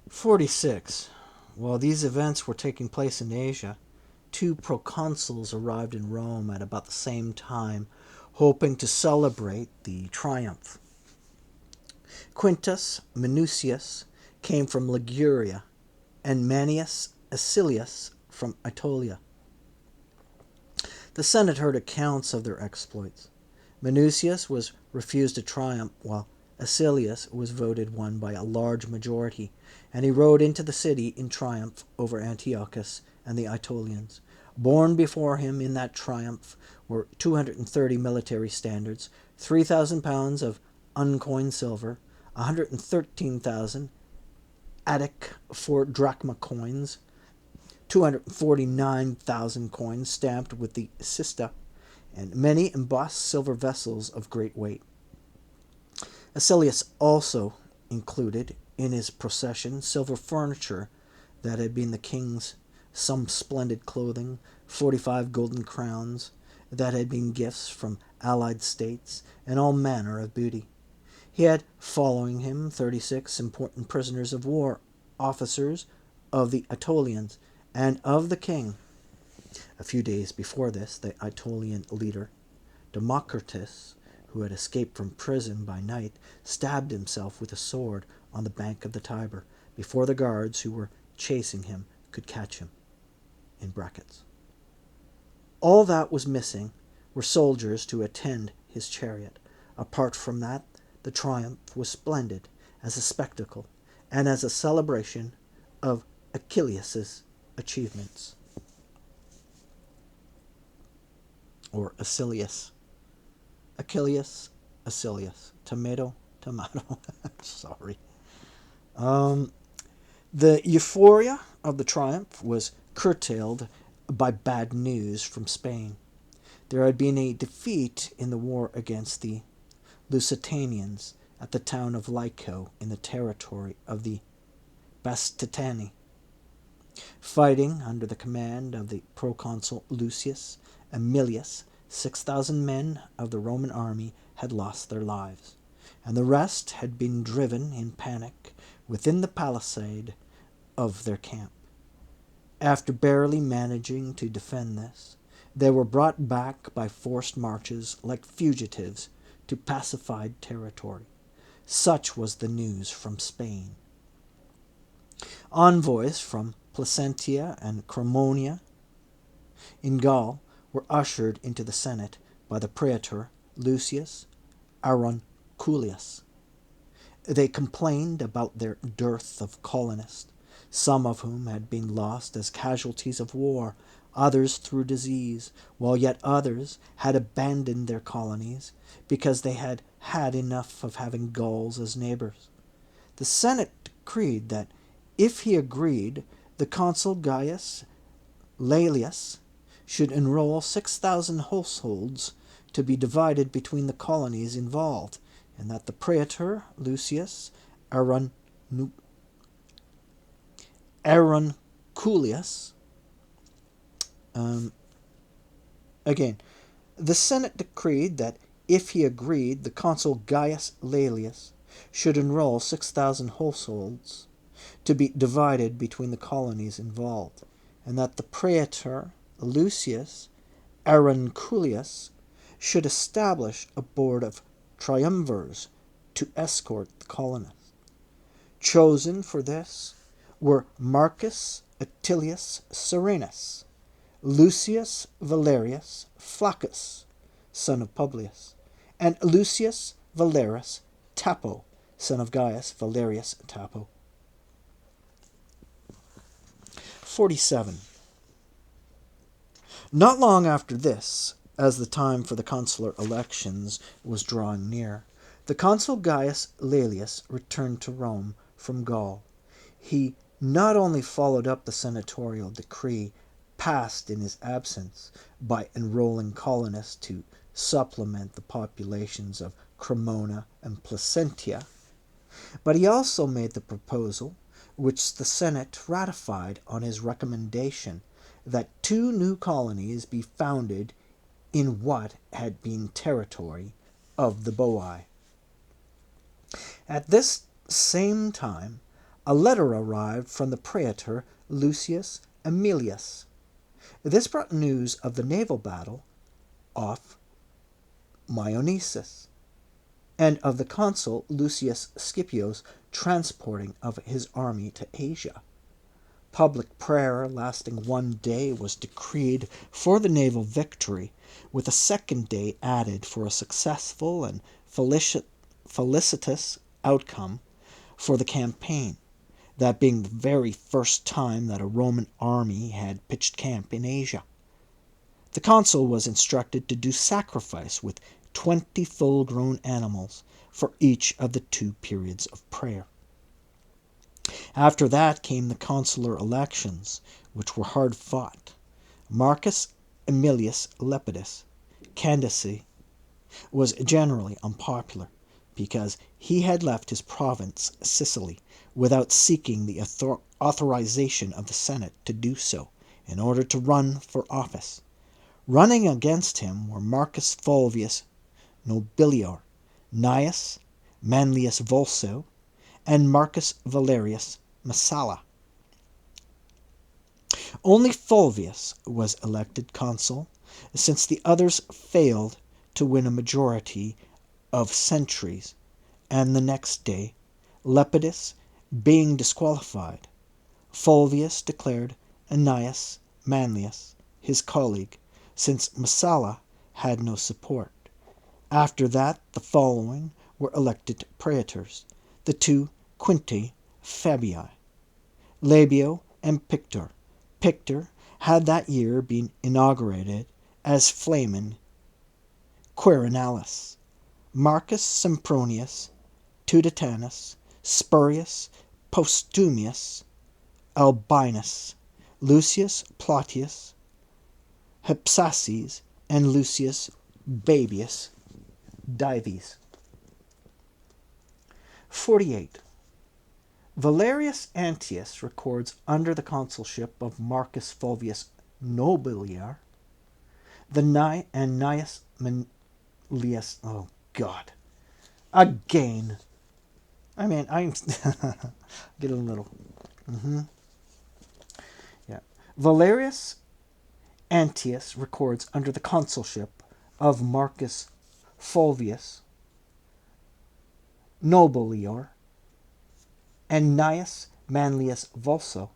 '46. While these events were taking place in Asia, two proconsuls arrived in Rome at about the same time, hoping to celebrate the triumph. Quintus Minucius came from Liguria, and Manius Acilius from Aetolia. The Senate heard accounts of their exploits. Minucius was refused a triumph, while Acilius was voted one by a large majority, and he rode into the city in triumph over Antiochus and the Aetolians. Borne before him in that triumph were 230 military standards, 3,000 pounds of uncoined silver, 113,000 Attic 4 drachma coins, 249,000 coins stamped with the cista, and many embossed silver vessels of great weight. Acilius also included in his procession silver furniture that had been the king's, some splendid clothing, 45 golden crowns that had been gifts from allied states, and all manner of booty. He had following him 36 important prisoners of war, officers of the Aetolians and of the king. A few days before this, the Aetolian leader, Democritus, who had escaped from prison by night, stabbed himself with a sword on the bank of the Tiber before the guards who were chasing him could catch him. In brackets. All that was missing were soldiers to attend his chariot. Apart from that, the triumph was splendid as a spectacle and as a celebration of Achilles' achievements. Or Acilius. Achilles, Acilius. Tomato, tomato. Sorry. The euphoria of the triumph was curtailed by bad news from Spain. There had been a defeat in the war against the Lusitanians at the town of Lyco in the territory of the Bastitani. Fighting under the command of the proconsul Lucius Aemilius, 6,000 men of the Roman army had lost their lives, and the rest had been driven in panic within the palisade of their camp. After barely managing to defend this, they were brought back by forced marches like fugitives to pacified territory. Such was the news from Spain. Envoys from Placentia and Cremonia in Gaul were ushered into the Senate by the praetor Lucius Aurunculeius. They complained about their dearth of colonists, some of whom had been lost as casualties of war, others through disease, while yet others had abandoned their colonies because they had had enough of having Gauls as neighbors. The Senate decreed that if he agreed, the consul Gaius Laelius should enroll 6,000 households to be divided between the colonies involved, and that the praetor Lucius Aurunculeius again, the Senate decreed that if he agreed, the consul Gaius Laelius should enroll 6,000 households to be divided between the colonies involved, and that the praetor Lucius Aurunculeius should establish a board of triumvirs to escort the colonists. Chosen for this were Marcus Attilius Serenus, Lucius Valerius Flaccus, son of Publius, and Lucius Valerius Tapo, son of Gaius Valerius Tapo. 47. Not long after this, as the time for the consular elections was drawing near, the consul Gaius Laelius returned to Rome from Gaul. He not only followed up the senatorial decree passed in his absence by enrolling colonists to supplement the populations of Cremona and Placentia, but he also made the proposal, which the Senate ratified on his recommendation, that 2 new colonies be founded in what had been territory of the Boii. At this same time, a letter arrived from the praetor Lucius Aemilius. This brought news of the naval battle off Myonnesus, and of the consul Lucius Scipio's transporting of his army to Asia. Public prayer lasting 1 day was decreed for the naval victory, with a 2nd day added for a successful and felicitous outcome for the campaign, that being the very first time that a Roman army had pitched camp in Asia. The consul was instructed to do sacrifice with 20 full-grown animals for each of the 2 periods of prayer. After that came the consular elections, which were hard fought. Marcus Aemilius Lepidus' candidacy was generally unpopular, because he had left his province, Sicily, without seeking the authorization of the Senate to do so, in order to run for office. Running against him were Marcus Fulvius Nobilior, Gnaeus Manlius Vulso, and Marcus Valerius Messala. Only Fulvius was elected consul, since the others failed to win a majority of centuries, and the next day, Lepidus being disqualified, Fulvius declared Gnaeus Manlius his colleague, since Messala had no support. After that, the following were elected praetors, the 2 Quinti Fabii, Labio and Pictor. Pictor had that year been inaugurated as Flamen Quirinalis. Marcus Sempronius, Tuditanus, Spurius Postumius, Albinus, Lucius Plautius, Hypsaces, and Lucius Baebius Dives. 48. Valerius Antius records under the consulship of Marcus Fulvius Nobilior, the Gnaeus Manlius God. Again. I mean, I'm get a little. Yeah. Valerius Antius records under the consulship of Marcus Fulvius Nobilior and Gnaeus Manlius Vulso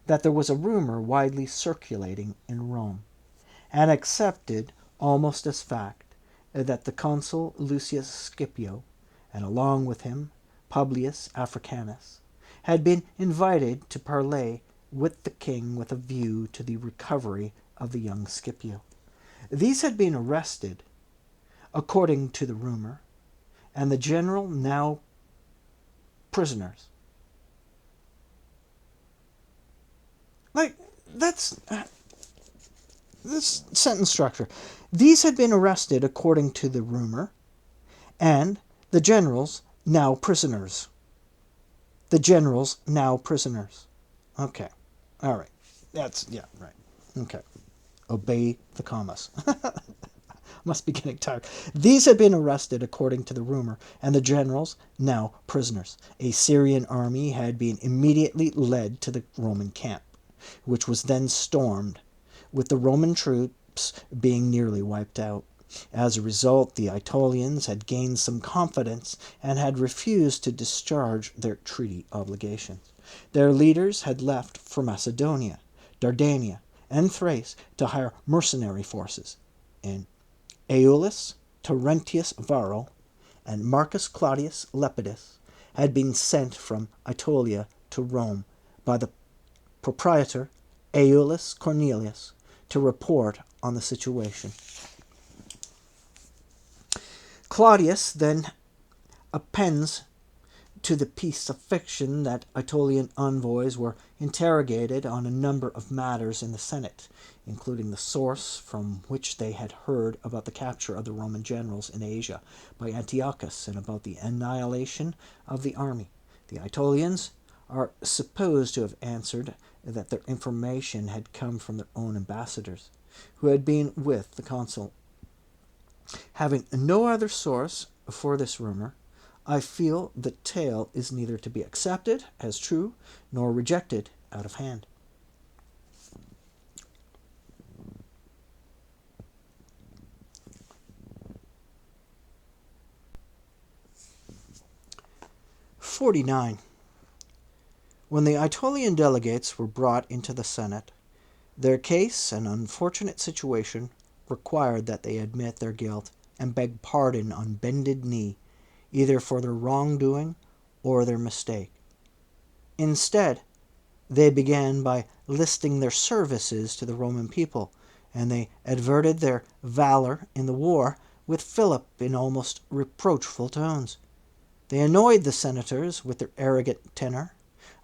that there was a rumor widely circulating in Rome, and accepted almost as fact, that the consul Lucius Scipio, and along with him Publius Africanus, had been invited to parley with the king with a view to the recovery of the young Scipio. These had been arrested, according to the rumor, and the general now prisoners. Like, that's this sentence structure. These had been arrested according to the rumor, and the generals now prisoners. The generals now prisoners. Okay. All right. That's, yeah, right. Okay. Obey the commas. Must be getting tired. These had been arrested according to the rumor, and the generals now prisoners. A Syrian army had been immediately led to the Roman camp, which was then stormed, with the Roman troops being nearly wiped out. As a result, the Aetolians had gained some confidence and had refused to discharge their treaty obligations. Their leaders had left for Macedonia, Dardania, and Thrace to hire mercenary forces, and Aulus Terentius Varro and Marcus Claudius Lepidus had been sent from Aetolia to Rome by the propraetor Aulus Cornelius to report on the situation. Claudius then appends to the piece of fiction that Aetolian envoys were interrogated on a number of matters in the Senate, including the source from which they had heard about the capture of the Roman generals in Asia by Antiochus and about the annihilation of the army. The Aetolians are supposed to have answered that their information had come from their own ambassadors, who had been with the consul. Having no other source for this rumor, I feel the tale is neither to be accepted as true nor rejected out of hand. (49) When the Aetolian delegates were brought into the Senate, their case and unfortunate situation required that they admit their guilt and beg pardon on bended knee, either for their wrongdoing or their mistake. Instead, they began by listing their services to the Roman people, and they adverted their valor in the war with Philip in almost reproachful tones. They annoyed the senators with their arrogant tenor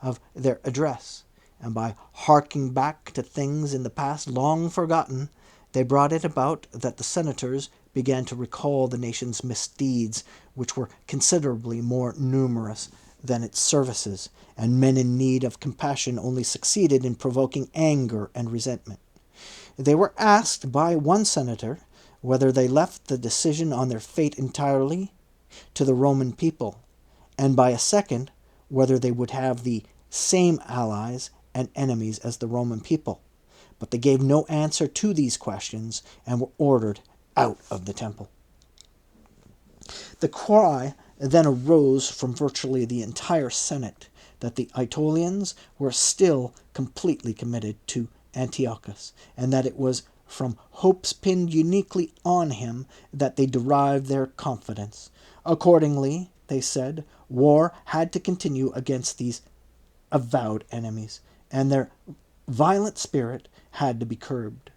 of their address, and by harking back to things in the past long forgotten, they brought it about that the senators began to recall the nation's misdeeds, which were considerably more numerous than its services, and men in need of compassion only succeeded in provoking anger and resentment. They were asked by one senator whether they left the decision on their fate entirely to the Roman people, and by a second whether they would have the same allies and enemies as the Roman people. But they gave no answer to these questions and were ordered out of the temple. The cry then arose from virtually the entire Senate that the Aetolians were still completely committed to Antiochus, and that it was from hopes pinned uniquely on him that they derived their confidence. Accordingly, they said, war had to continue against these avowed enemies, and their violent spirit had to be curbed.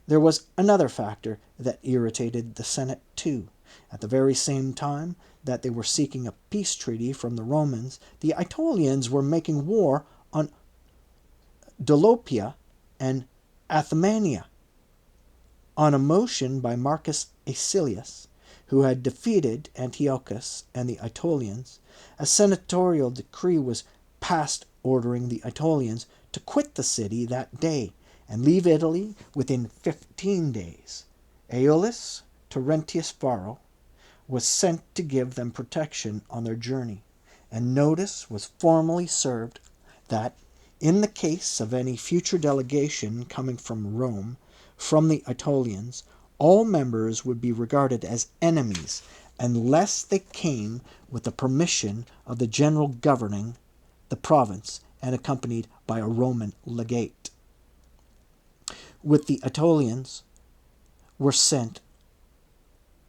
There was another factor that irritated the Senate too. At the very same time that they were seeking a peace treaty from the Romans, the Aetolians were making war on Dolopia and Athymania. On a motion by Marcus Acilius, who had defeated Antiochus and the Aetolians, a senatorial decree was passed ordering the Aetolians to quit the city that day and leave Italy within 15 days. Aulus Terentius Varro, was sent to give them protection on their journey, and notice was formally served that, in the case of any future delegation coming from Rome, from the Aetolians, all members would be regarded as enemies unless they came with the permission of the general governing the province and accompanied by a Roman legate. With the Aetolians were sent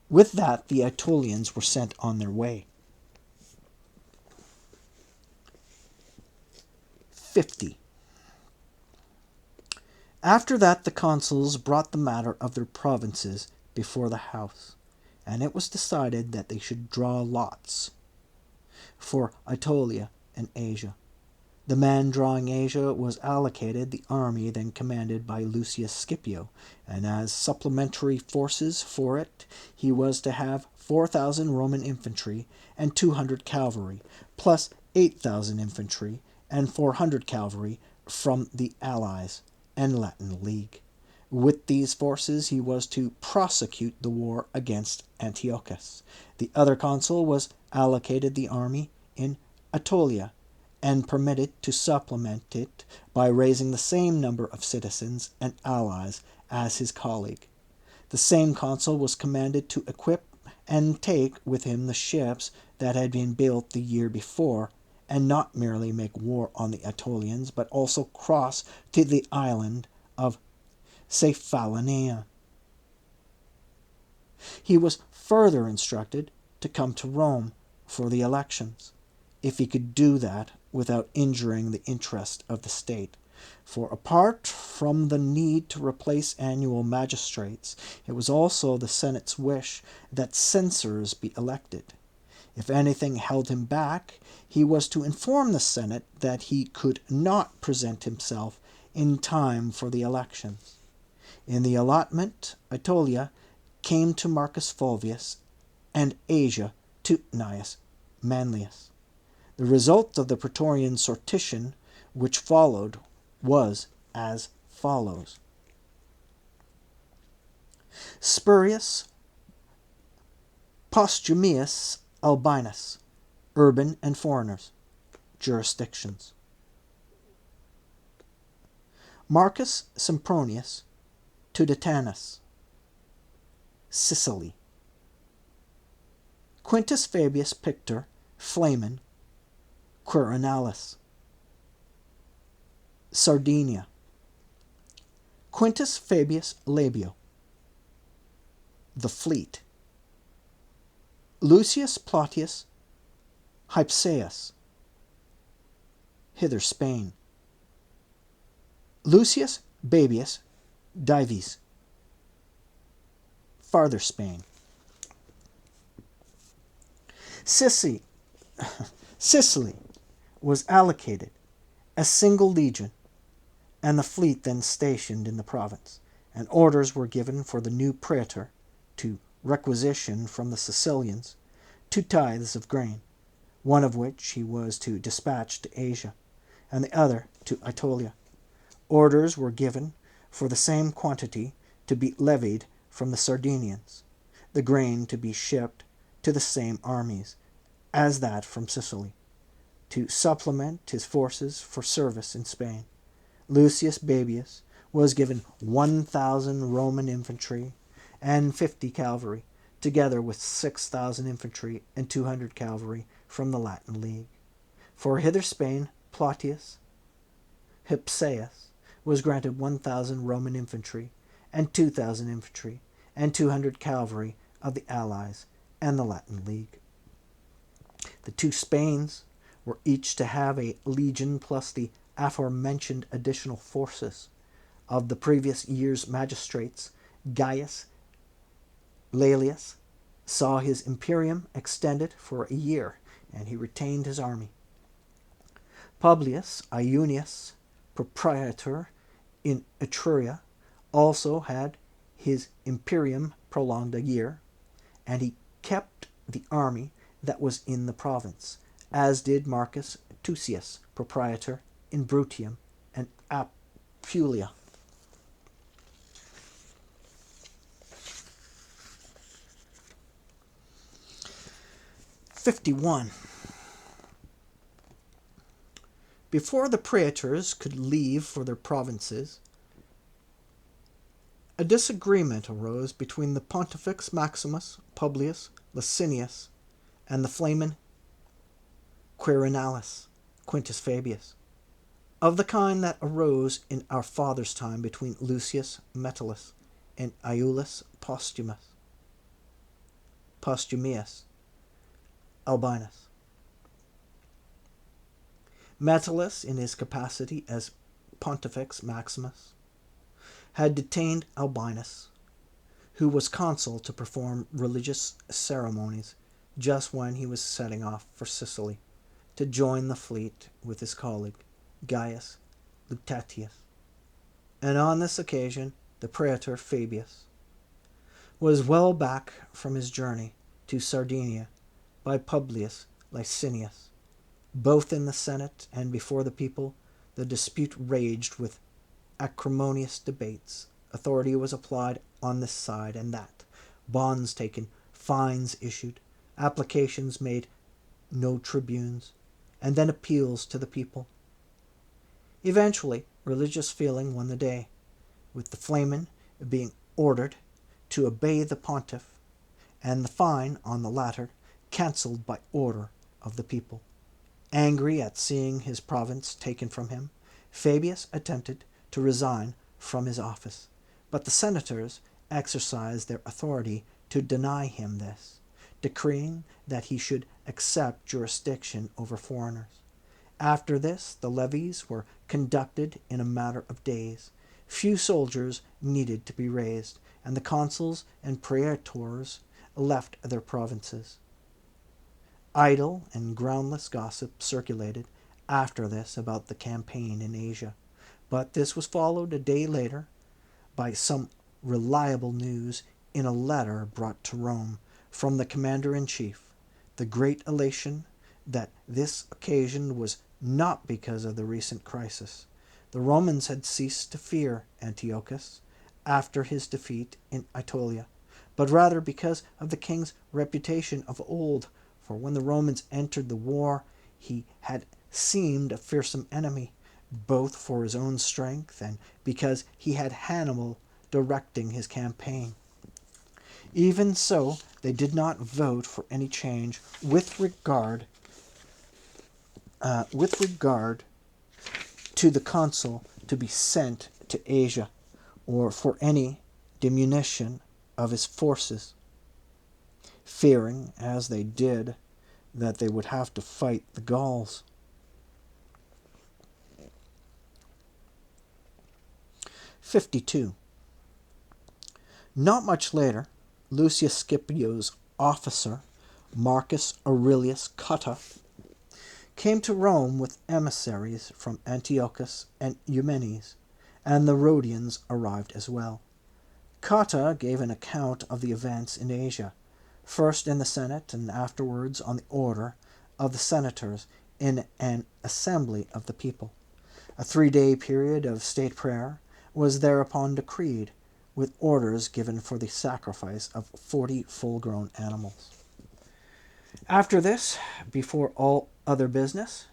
With that, the Aetolians were sent on their way. 50. After that, the consuls brought the matter of their provinces before the house, and it was decided that they should draw lots for Aetolia and Asia. The man drawing Asia was allocated the army then commanded by Lucius Scipio, and as supplementary forces for it he was to have 4,000 Roman infantry and 200 cavalry, plus 8,000 infantry and 400 cavalry from the Allies and Latin League. With these forces he was to prosecute the war against Antiochus. The other consul was allocated the army in Aetolia, and permitted to supplement it by raising the same number of citizens and allies as his colleague. The same consul was commanded to equip and take with him the ships that had been built the year before, and not merely make war on the Aetolians, but also cross to the island of Cephalonia. He was further instructed to come to Rome for the elections, if he could do that without injuring the interest of the state. For apart from the need to replace annual magistrates, it was also the Senate's wish that censors be elected. If anything held him back, he was to inform the Senate that he could not present himself in time for the elections. In the allotment, Aetolia came to Marcus Fulvius, and Asia to Gnaeus Manlius. The result of the Praetorian sortition which followed was as follows. Spurius Postumius Albinus, urban and foreigners, jurisdictions. Marcus Sempronius Tuditanus, Sicily. Quintus Fabius Pictor, Flamen, Quirinalis, Sardinia. Quintus Fabius Labio, the Fleet. Lucius Plautius Hypsaeus, hither Spain. Lucius Babius Dives, farther Spain. Sicily was allocated a single legion, and the fleet then stationed in the province, and orders were given for the new praetor to requisition from the Sicilians 2 tithes of grain, one of which he was to dispatch to Asia, and the other to Aetolia. Orders were given for the same quantity to be levied from the Sardinians, the grain to be shipped to the same armies as that from Sicily, to supplement his forces for service in Spain. Lucius Babius was given 1,000 Roman infantry and 50 cavalry, together with 6,000 infantry and 200 cavalry from the Latin League. For hither Spain, Plautius Hypsaeus was granted 1,000 Roman infantry and 2,000 infantry and 200 cavalry of the Allies and the Latin League. The 2 Spains were each to have a legion plus the aforementioned additional forces of the previous year's magistrates. Gaius Laelius saw his imperium extended for a year, and he retained his army. Publius Iunius, propraetor in Etruria, also had his imperium prolonged a year, and he kept the army that was in the province, as did Marcus Tucius, propraetor in Bruttium and Apulia. 51. Before the praetors could leave for their provinces, a disagreement arose between the Pontifex Maximus, Publius, Licinius, and the Flamen Quirinalis, Quintus Fabius, of the kind that arose in our father's time between Lucius Metellus and Iulus Postumius Albinus. Metellus, in his capacity as Pontifex Maximus, had detained Albinus, who was consul to perform religious ceremonies just when he was setting off for Sicily to join the fleet with his colleague, Gaius Luctatius. And on this occasion, the praetor Fabius was well back from his journey to Sardinia by Publius Licinius. Both in the Senate and before the people, the dispute raged with acrimonious debates. Authority was applied on this side and that, bonds taken, fines issued, applications made, no tribunes, and then appeals to the people. Eventually, religious feeling won the day, with the Flamen being ordered to obey the pontiff, and the fine on the latter cancelled by order of the people. Angry at seeing his province taken from him, Fabius attempted to resign from his office, but the senators exercised their authority to deny him this, decreeing that he should accept jurisdiction over foreigners. After this, the levies were conducted in a matter of days. Few soldiers needed to be raised, and the consuls and praetors left their provinces. Idle and groundless gossip circulated after this about the campaign in Asia, but this was followed a day later by some reliable news in a letter brought to Rome from the commander-in-chief. The great elation that this occasioned was not because of the recent crisis. The Romans had ceased to fear Antiochus after his defeat in Aetolia, but rather because of the king's reputation of old. For when the Romans entered the war, he had seemed a fearsome enemy, both for his own strength and because he had Hannibal directing his campaign. Even so, they did not vote for any change with regard to the consul to be sent to Asia, or for any diminution of his forces, fearing, as they did, that they would have to fight the Gauls. (52) Not much later, Lucius Scipio's officer, Marcus Aurelius Cotta, came to Rome with emissaries from Antiochus and Eumenes, and the Rhodians arrived as well. Cotta gave an account of the events in Asia, first in the Senate and afterwards on the order of the senators in an assembly of the people. A 3-day period of state prayer was thereupon decreed, with orders given for the sacrifice of 40 full-grown animals. After this, before all other business,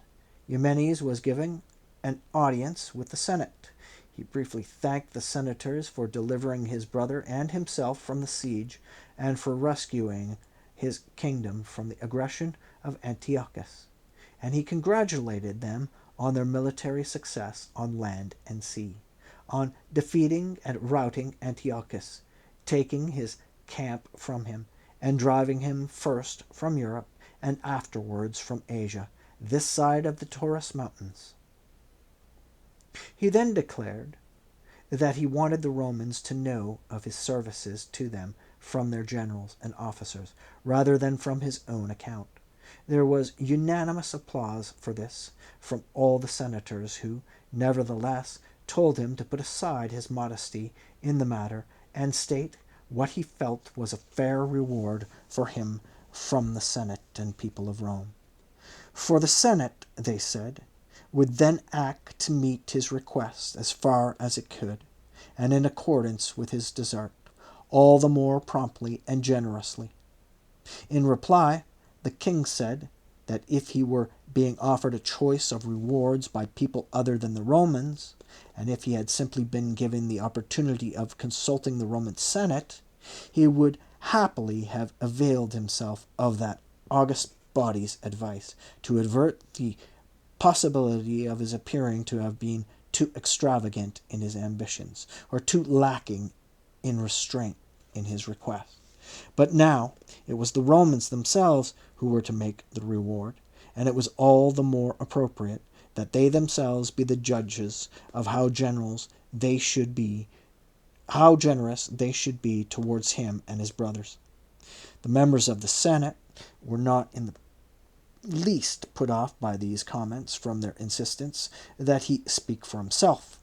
Eumenes was giving an audience with the Senate. He briefly thanked the senators for delivering his brother and himself from the siege and for rescuing his kingdom from the aggression of Antiochus, and he congratulated them on their military success on land and sea, on defeating and routing Antiochus, taking his camp from him, and driving him first from Europe and afterwards from Asia, this side of the Taurus Mountains. He then declared that he wanted the Romans to know of his services to them from their generals and officers, rather than from his own account. There was unanimous applause for this from all the senators, who, nevertheless, told him to put aside his modesty in the matter and state what he felt was a fair reward for him from the Senate and people of Rome. For the Senate, they said, would then act to meet his request as far as it could, and in accordance with his desert, all the more promptly and generously. In reply, The king said that if he were being offered a choice of rewards by people other than the Romans, and if he had simply been given the opportunity of consulting the Roman Senate, he would happily have availed himself of that august body's advice to avert the possibility of his appearing to have been too extravagant in his ambitions, or too lacking in restraint in his requests. But now it was the Romans themselves who were to make the reward, and it was all the more appropriate that they themselves be the judges of how generous they should be towards him and his brothers. The members of the Senate were not in the least put off by these comments from their insistence that he speak for himself.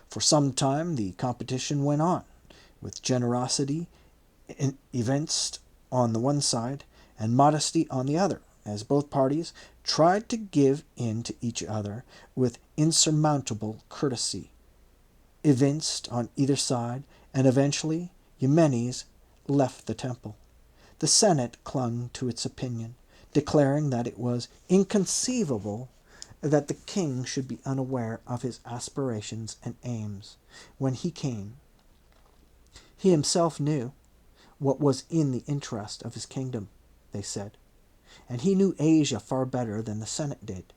For some time the competition went on, with generosity evinced on the one side and modesty on the other, as both parties tried to give in to each other with insurmountable courtesy evinced on either side, and eventually Eumenes left the temple. The Senate clung to its opinion, declaring that it was inconceivable that the king should be unaware of his aspirations and aims when he came. He himself knew what was in the interest of his kingdom, they said, and he knew Asia far better than the Senate did.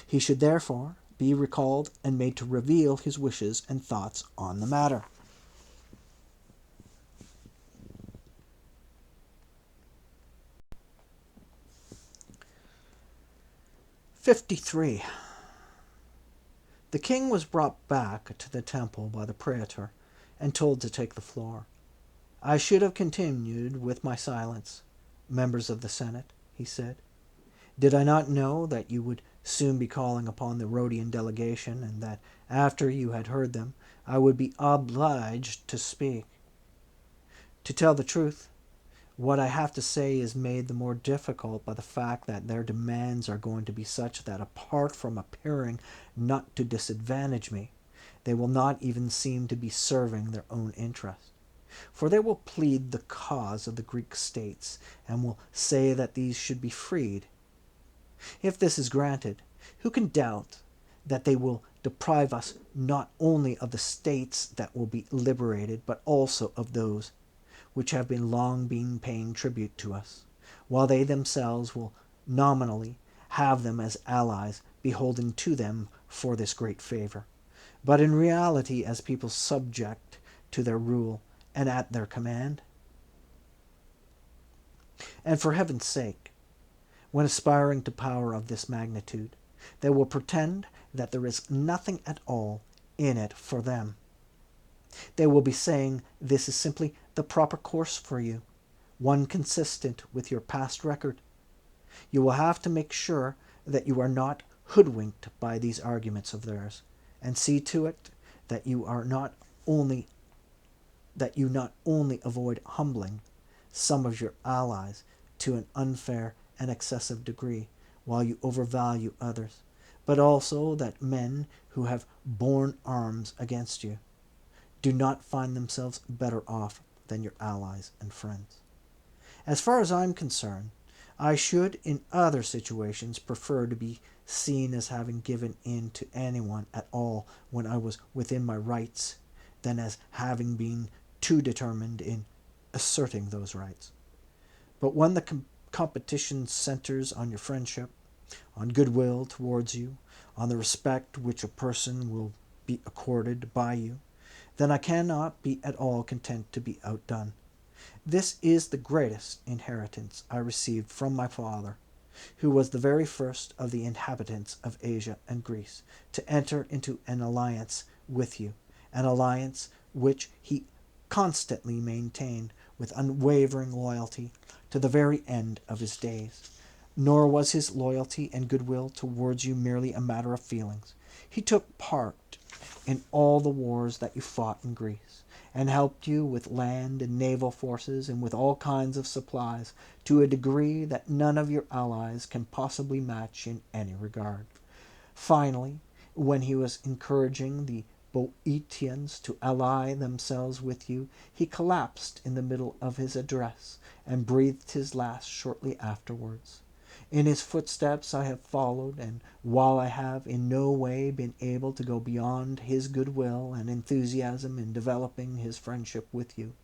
He should therefore be recalled and made to reveal his wishes and thoughts on the matter. "53. The king was brought back to the temple by the praetor and told to take the floor. I should have continued with my silence, members of the Senate, he said, did I not know that you would soon be calling upon the Rhodian delegation, and that after you had heard them, I would be obliged to speak. To tell the truth, what I have to say is made the more difficult by the fact that their demands are going to be such that, apart from appearing not to disadvantage me, they will not even seem to be serving their own interest. For they will plead the cause of the Greek states, and will say that these should be freed. If this is granted, who can doubt that they will deprive us not only of the states that will be liberated, but also of those which have long been paying tribute to us, while they themselves will nominally have them as allies beholden to them for this great favor, but in reality as people subject to their rule and at their command? And for heaven's sake, when aspiring to power of this magnitude, they will pretend that there is nothing at all in it for them. They will be saying this is simply the proper course for you, one consistent with your past record. You will have to make sure that you are not hoodwinked by these arguments of theirs, and see to it that you not only avoid humbling some of your allies to an unfair and excessive degree, while you overvalue others, but also that men who have borne arms against you do not find themselves better off than your allies and friends. As far as I'm concerned, I should in other situations prefer to be seen as having given in to anyone at all when I was within my rights, than as having been too determined in asserting those rights. But when the competition centers on your friendship, on goodwill towards you, on the respect which a person will be accorded by you, then I cannot be at all content to be outdone. This is the greatest inheritance I received from my father, who was the very first of the inhabitants of Asia and Greece to enter into an alliance with you, an alliance which he constantly maintained with unwavering loyalty to the very end of his days. Nor was his loyalty and goodwill towards you merely a matter of feelings. He took part in all the wars that you fought in Greece, and helped you with land and naval forces and with all kinds of supplies to a degree that none of your allies can possibly match in any regard. Finally, when he was encouraging the Boeotians to ally themselves with you, he collapsed in the middle of his address and breathed his last shortly afterwards. In his footsteps I have followed, and while I have in no way been able to go beyond his goodwill and enthusiasm in developing his friendship with you,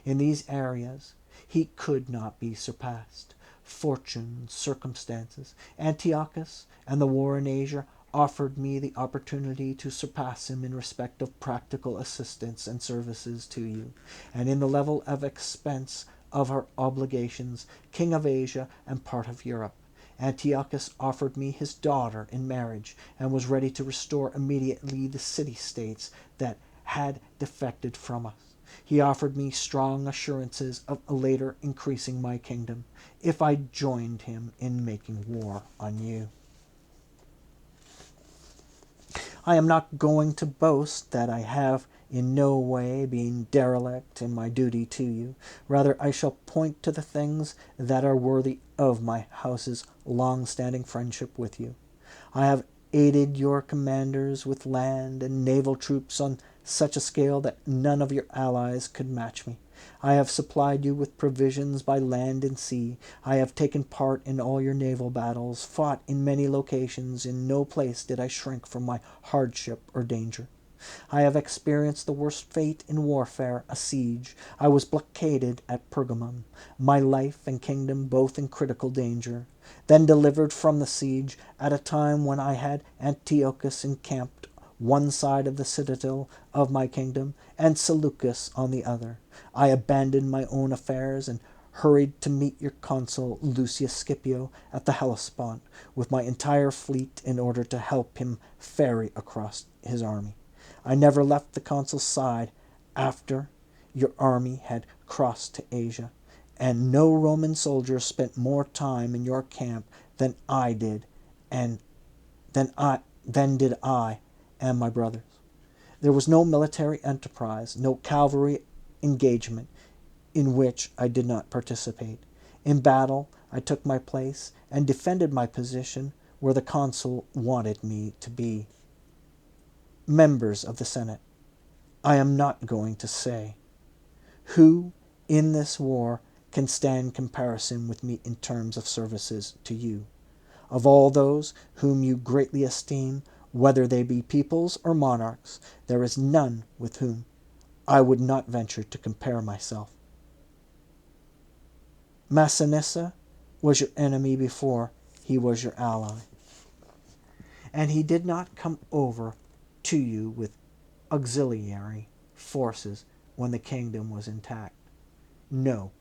in these areas he could not be surpassed. Fortune, circumstances, Antiochus, and the war in Asia offered me the opportunity to surpass him in respect of practical assistance and services to you, and in the level of expense of our obligations, King of Asia and part of Europe. Antiochus offered me his daughter in marriage, and was ready to restore immediately the city-states that had defected from us. He offered me strong assurances of later increasing my kingdom, if I joined him in making war on you. I am not going to boast that I have in no way been derelict in my duty to you. Rather, I shall point to the things that are worthy of my house's long-standing friendship with you. I have aided your commanders with land and naval troops on such a scale that none of your allies could match me. I have supplied you with provisions by land and sea. I have taken part in all your naval battles, fought in many locations. In no place did I shrink from my hardship or danger. I have experienced the worst fate in warfare, a siege. I was blockaded at Pergamum, my life and kingdom both in critical danger, then delivered from the siege at a time when I had Antiochus encamped one side of the citadel of my kingdom, and Seleucus on the other. I abandoned my own affairs and hurried to meet your consul Lucius Scipio at the Hellespont with my entire fleet in order to help him ferry across his army. I never left the consul's side after your army had crossed to Asia, and no Roman soldier spent more time in your camp than I did, and than did I and my brothers. There was no military enterprise, no cavalry engagement in which I did not participate. In battle, I took my place and defended my position where the consul wanted me to be. Members of the Senate, I am not going to say who in this war can stand comparison with me in terms of services to you. Of all those whom you greatly esteem, whether they be peoples or monarchs, there is none with whom I would not venture to compare myself. Massinissa was your enemy before he was your ally, and he did not come over to you with auxiliary forces when the kingdom was intact. No,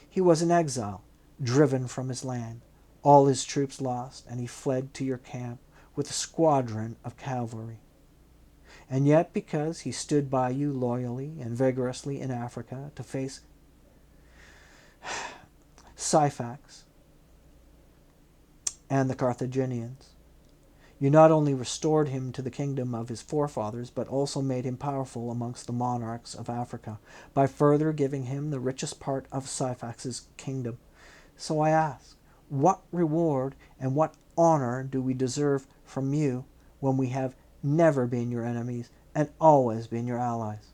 he was in exile, driven from his land, all his troops lost, and he fled to your camp with a squadron of cavalry. And yet, because he stood by you loyally and vigorously in Africa to face Syphax and the Carthaginians, you not only restored him to the kingdom of his forefathers, but also made him powerful amongst the monarchs of Africa, by further giving him the richest part of Syphax's kingdom. So I ask, what reward and what honor do we deserve from you when we have never been your enemies and always been your allies?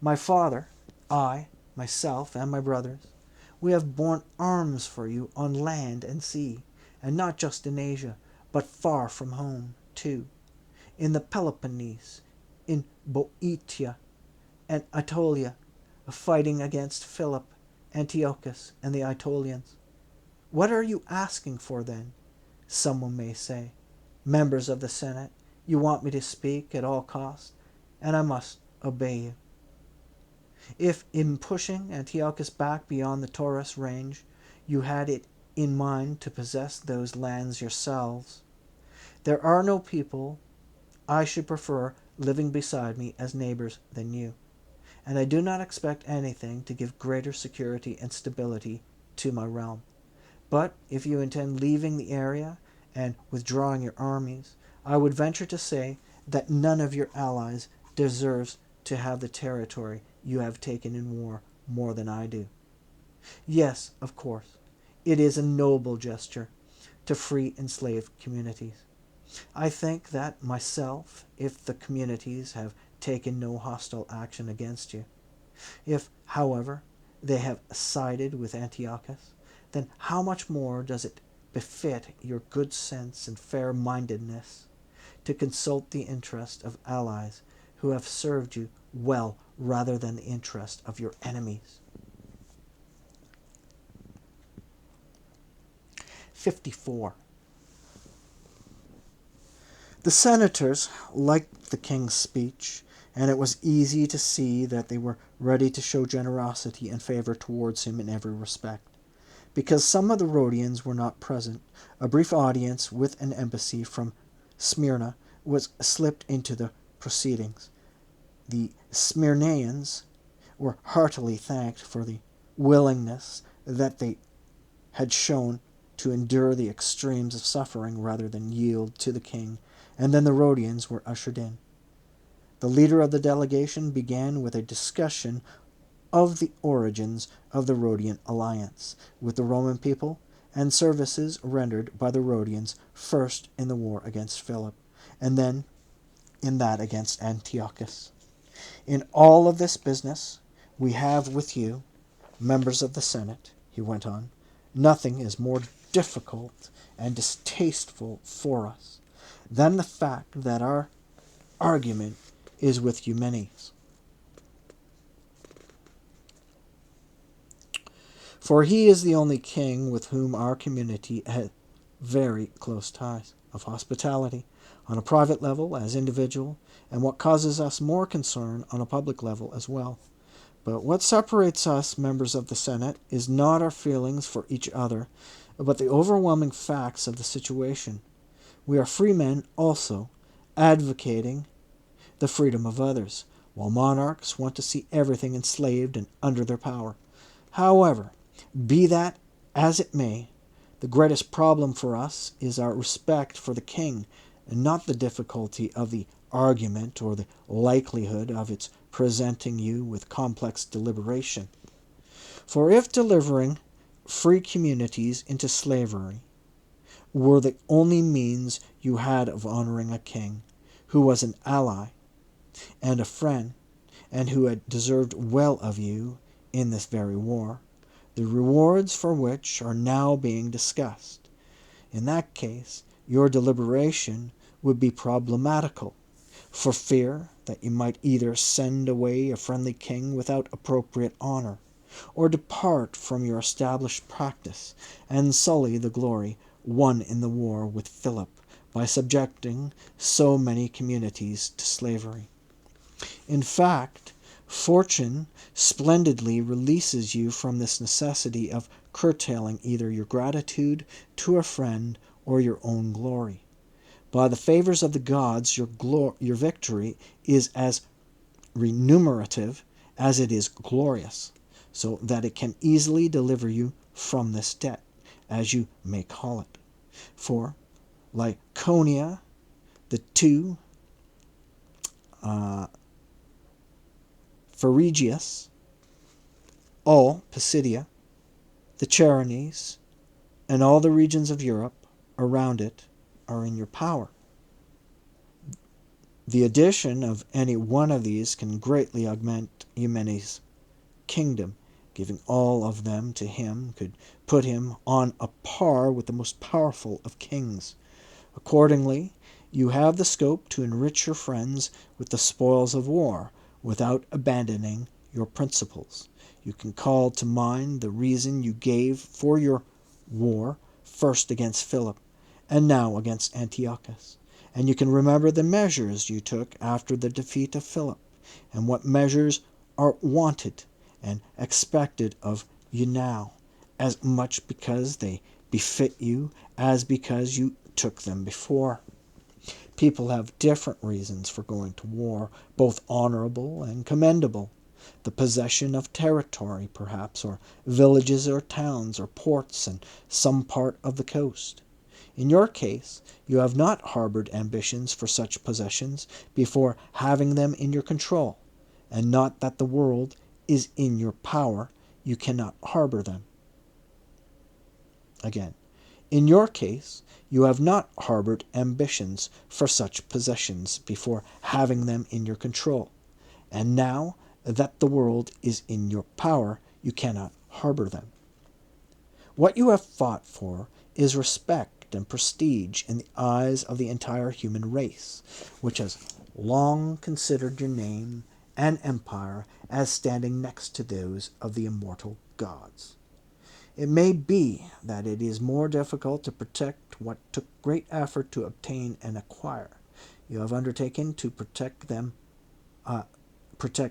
My father, I, myself, and my brothers, we have borne arms for you on land and sea, and not just in Asia, but far from home, too, in the Peloponnese, in Boeotia and Aetolia, fighting against Philip, Antiochus, and the Aetolians. What are you asking for, then? Someone may say. Members of the Senate, you want me to speak at all costs, and I must obey you. If, in pushing Antiochus back beyond the Taurus range, you had it in mind to possess those lands yourselves, there are no people I should prefer living beside me as neighbors than you, and I do not expect anything to give greater security and stability to my realm. But if you intend leaving the area and withdrawing your armies, I would venture to say that none of your allies deserves to have the territory you have taken in war more than I do. Yes, of course, it is a noble gesture to free enslaved communities. I think that myself, if the communities have taken no hostile action against you, if, however, they have sided with Antiochus, then how much more does it befit your good sense and fair-mindedness to consult the interest of allies who have served you well rather than the interest of your enemies. 54. The senators liked the king's speech, and it was easy to see that they were ready to show generosity and favor towards him in every respect. Because some of the Rhodians were not present, a brief audience with an embassy from Smyrna was slipped into the proceedings. The Smyrnaeans were heartily thanked for the willingness that they had shown to endure the extremes of suffering rather than yield to the king, and then the Rhodians were ushered in. The leader of the delegation began with a discussion of the origins of the Rhodian alliance with the Roman people and services rendered by the Rhodians first in the war against Philip, and then in that against Antiochus. In all of this business we have with you, members of the Senate, he went on, nothing is more difficult and distasteful for us than the fact that our argument is with Eumenes. For he is the only king with whom our community has very close ties of hospitality, on a private level as individual, and what causes us more concern on a public level as well. But what separates us, members of the Senate, is not our feelings for each other, but the overwhelming facts of the situation. We are free men also, advocating the freedom of others, while monarchs want to see everything enslaved and under their power. However, be that as it may, the greatest problem for us is our respect for the king, and not the difficulty of the argument or the likelihood of its presenting you with complex deliberation. For if delivering free communities into slavery were the only means you had of honoring a king who was an ally and a friend, and who had deserved well of you in this very war, the rewards for which are now being discussed, in that case your deliberation would be problematical, for fear that you might either send away a friendly king without appropriate honor, or depart from your established practice and sully the glory won in the war with Philip by subjecting so many communities to slavery. In fact, fortune splendidly releases you from this necessity of curtailing either your gratitude to a friend or your own glory. By the favors of the gods, your victory is as remunerative as it is glorious, so that it can easily deliver you from this debt, as you may call it. For Lycaonia, the two Phrygias, all Pisidia, the Chersonese, and all the regions of Europe around it are in your power. The addition of any one of these can greatly augment Eumenes' kingdom. Giving all of them to him could put him on a par with the most powerful of kings. Accordingly, you have the scope to enrich your friends with the spoils of war without abandoning your principles. You can call to mind the reason you gave for your war, first against Philip, and now against Antiochus. And you can remember the measures you took after the defeat of Philip, and what measures are wanted and expected of you now, as much because they befit you as because you took them before. People have different reasons for going to war, both honorable and commendable. The possession of territory, perhaps, or villages or towns or ports and some part of the coast. In your case, you have not harbored ambitions for such possessions before having them in your control, and not that the world is in your power, you cannot harbor them. Again, In your case, you have not harbored ambitions for such possessions before having them in your control, and now that the world is in your power, you cannot harbor them. What you have fought for is respect and prestige in the eyes of the entire human race, which has long considered your name and empire as standing next to those of the immortal gods. It may be that it is more difficult to protect what took great effort to obtain and acquire. You have undertaken to protect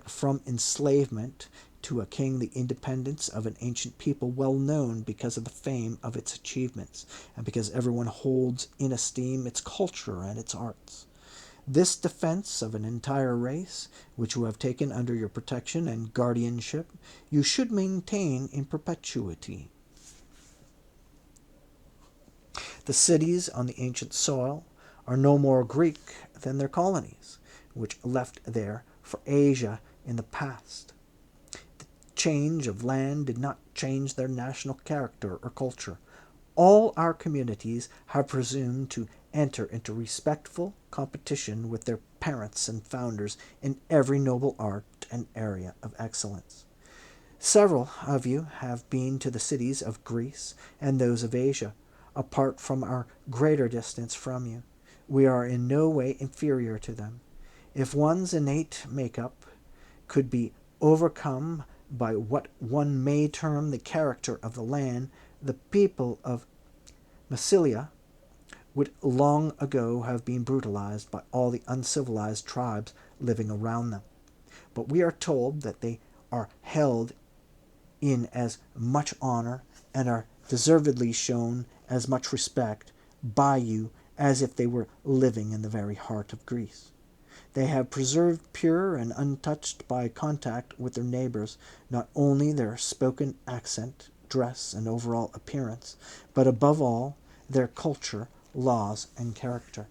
from enslavement to a king the independence of an ancient people well known because of the fame of its achievements, and because everyone holds in esteem its culture and its arts. This defense of an entire race, which you have taken under your protection and guardianship, you should maintain in perpetuity. The cities on the ancient soil are no more Greek than their colonies, which left there for Asia in the past. The change of land did not change their national character or culture. All our communities have presumed to enter into respectful competition with their parents and founders in every noble art and area of excellence. Several of you have been to the cities of Greece and those of Asia, apart from our greater distance from you. We are in no way inferior to them. If one's innate make-up could be overcome by what one may term the character of the land, the people of Massilia would long ago have been brutalized by all the uncivilized tribes living around them. But we are told that they are held in as much honor and are deservedly shown as much respect by you as if they were living in the very heart of Greece. They have preserved pure and untouched by contact with their neighbors not only their spoken accent, dress, and overall appearance, but above all their culture, laws, and character.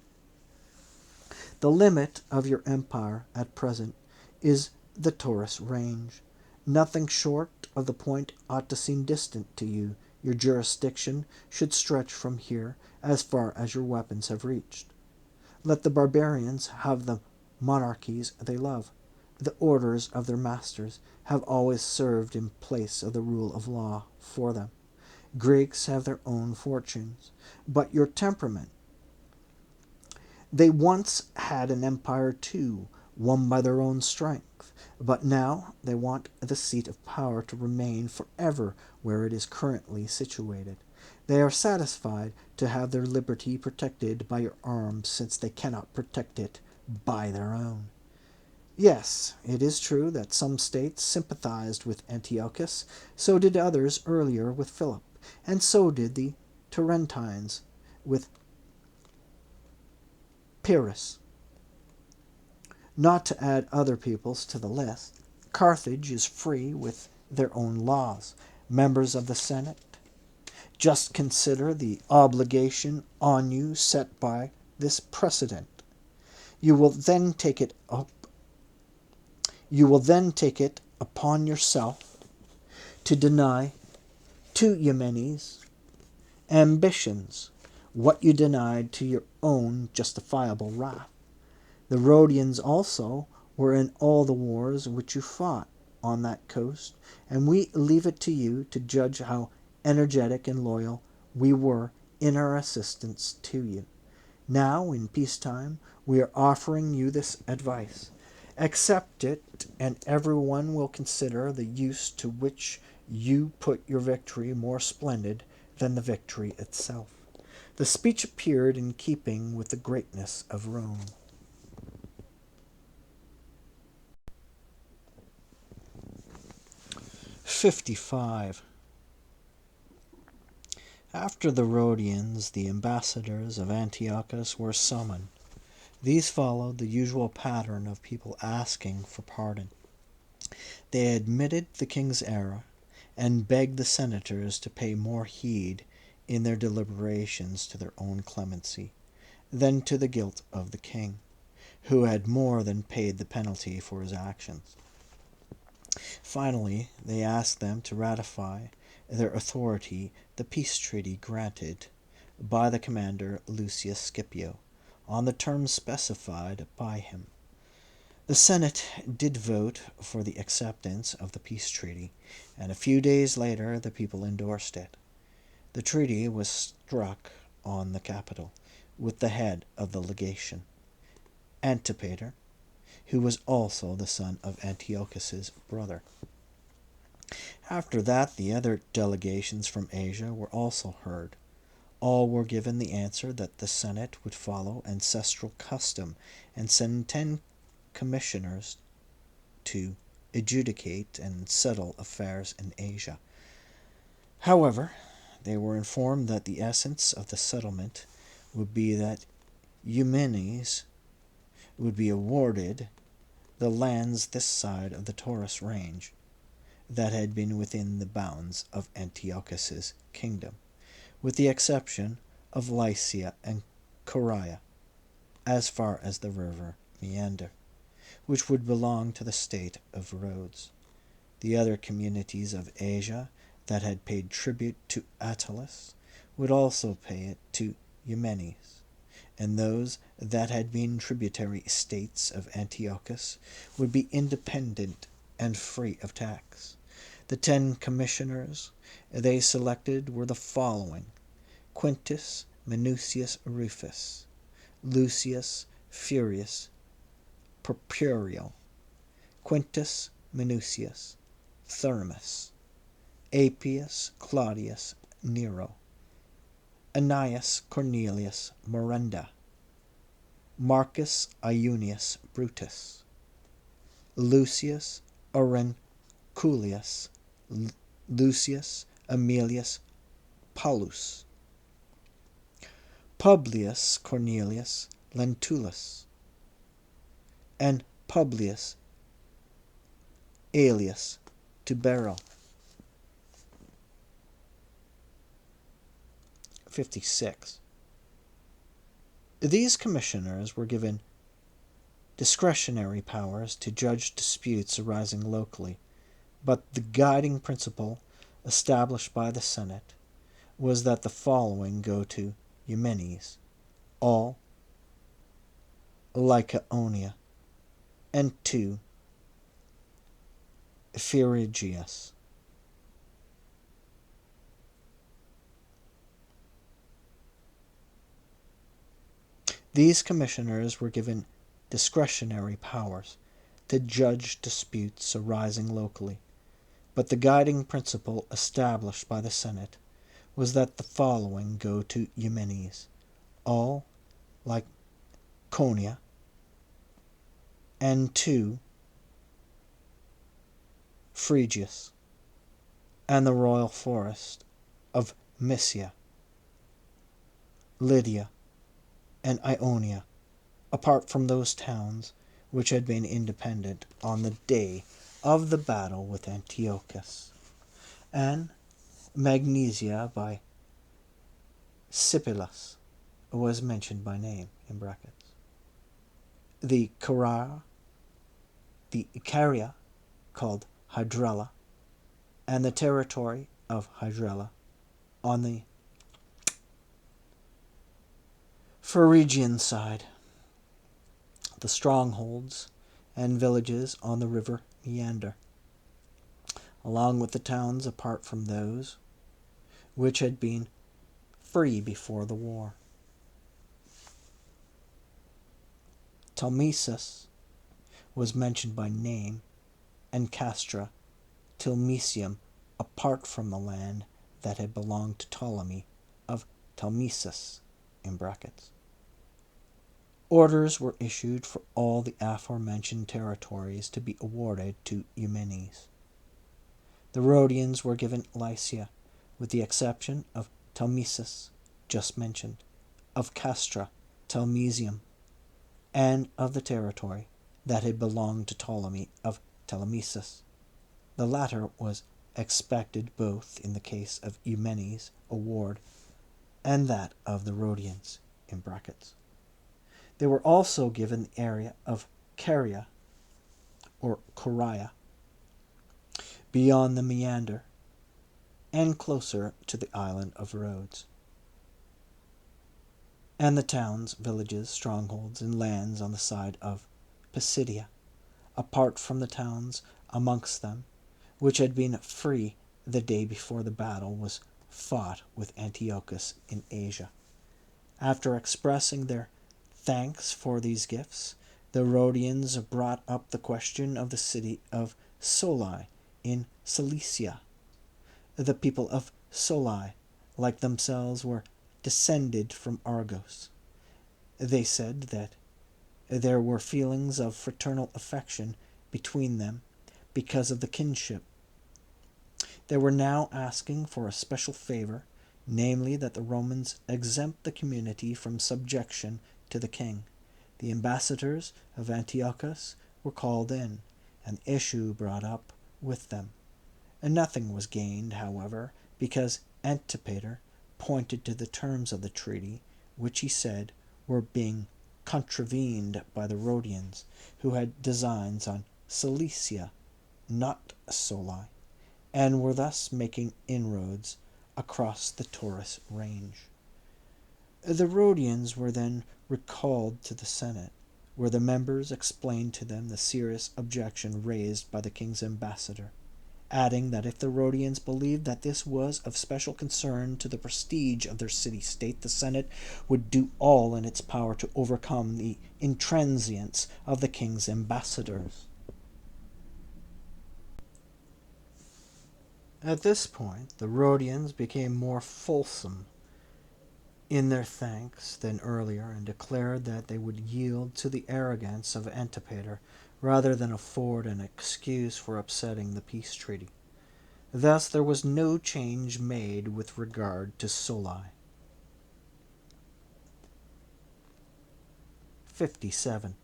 The limit of your empire at present is the Taurus range. Nothing short of the point ought to seem distant to you. Your jurisdiction should stretch from here as far as your weapons have reached. Let the barbarians have the monarchies they love. The orders of their masters have always served in place of the rule of law for them. Greeks have their own fortunes, but your temperament. They once had an empire too, won by their own strength, but now they want the seat of power to remain forever where it is currently situated. They are satisfied to have their liberty protected by your arms, since they cannot protect it by their own. Yes, it is true that some states sympathized with Antiochus, so did others earlier with Philip, and so did the Tarentines with Pyrrhus. Not to add other peoples to the list, Carthage is free with their own laws, members of the Senate. Just consider the obligation on you set by this precedent. You will then take it upon yourself to deny to Eumenes ambitions what you denied to your own justifiable wrath. The Rhodians also were in all the wars which you fought on that coast, and we leave it to you to judge how energetic and loyal we were in our assistance to you. Now, in peacetime, we are offering you this advice. Accept it, and everyone will consider the use to which you put your victory more splendid than the victory itself. The speech appeared in keeping with the greatness of Rome. 55. After the Rhodians, the ambassadors of Antiochus were summoned. These followed the usual pattern of people asking for pardon. They admitted the king's error, and begged the senators to pay more heed in their deliberations to their own clemency than to the guilt of the king, who had more than paid the penalty for his actions. Finally, they asked them to ratify their authority the peace treaty granted by the commander Lucius Scipio, on the terms specified by him. The Senate did vote for the acceptance of the peace treaty, and a few days later the people endorsed it. The treaty was struck on the Capitol with the head of the legation, Antipater, who was also the son of Antiochus's brother. After that, the other delegations from Asia were also heard. All were given the answer that the Senate would follow ancestral custom and send 10 commissioners to adjudicate and settle affairs in Asia. However, they were informed that the essence of the settlement would be that Eumenes would be awarded the lands this side of the Taurus range that had been within the bounds of Antiochus's kingdom, with the exception of Lycia and Coria, as far as the river Meander, which would belong to the state of Rhodes. The other communities of Asia that had paid tribute to Attalus would also pay it to Eumenes, and those that had been tributary states of Antiochus would be independent and free of tax. The 10 commissioners they selected were the following: Quintus Minucius Rufus, Lucius Furius Purpurio, Quintus Minucius Thermus, Appius Claudius Nero, Annaeus Cornelius Morenda, Marcus Iunius Brutus, Lucius Aurunculeius, Lucius Aemilius Paulus, Publius Cornelius Lentulus, and Publius Aelius Tubero. 56. These commissioners were given discretionary powers to judge disputes arising locally, but the guiding principle established by the Senate was that the following go to Eumenes: all Lycaonia, and 2 Phrygias. These commissioners were given discretionary powers to judge disputes arising locally, but the guiding principle established by the Senate was that the following go to Eumenes: all Lycaonia, and 2 Phrygias, and the royal forest of Mysia, Lydia, and Ionia, apart from those towns which had been independent on the day of the battle with Antiochus, and Magnesia by Sipylus was mentioned by name in brackets. The Icaria, called Hydrella, and the territory of Hydrella on the Phrygian side, the strongholds and villages on the river Meander, along with the towns apart from those which had been free before the war. Talmesus was mentioned by name, and Castra, Tilmesium, apart from the land that had belonged to Ptolemy of Talmesus in brackets. Orders were issued for all the aforementioned territories to be awarded to Eumenes. The Rhodians were given Lycia, with the exception of Talmesus, just mentioned, of Castra, Talmesium, and of the territory that had belonged to Ptolemy of Telemesus. The latter was expected both in the case of Eumenes' award and that of the Rhodians in brackets. They were also given the area of Caria, or Coria, beyond the Meander, and closer to the island of Rhodes. and the towns, villages, strongholds, and lands on the side of Pisidia, apart from the towns amongst them, which had been free the day before the battle was fought with Antiochus in Asia. After expressing their thanks for these gifts, the Rhodians brought up the question of the city of Soli in Cilicia. The people of Soli, like themselves, were descended from Argos. They said that there were feelings of fraternal affection between them because of the kinship. They were now asking for a special favor, namely that the Romans exempt the community from subjection to the king. The ambassadors of Antiochus were called in, and issue brought up with them. And nothing was gained, however, because Antipater pointed to the terms of the treaty, which he said were being contravened by the Rhodians, who had designs on Cilicia, not Soli, and were thus making inroads across the Taurus range. The Rhodians were then recalled to the Senate, where the members explained to them the serious objection raised by the king's ambassador, adding that if the Rhodians believed that this was of special concern to the prestige of their city-state, the Senate would do all in its power to overcome the intransience of the king's ambassadors. At this point, the Rhodians became more fulsome in their thanks than earlier, and declared that they would yield to the arrogance of Antipater rather than afford an excuse for upsetting the peace treaty. Thus there was no change made with regard to Soli. 57.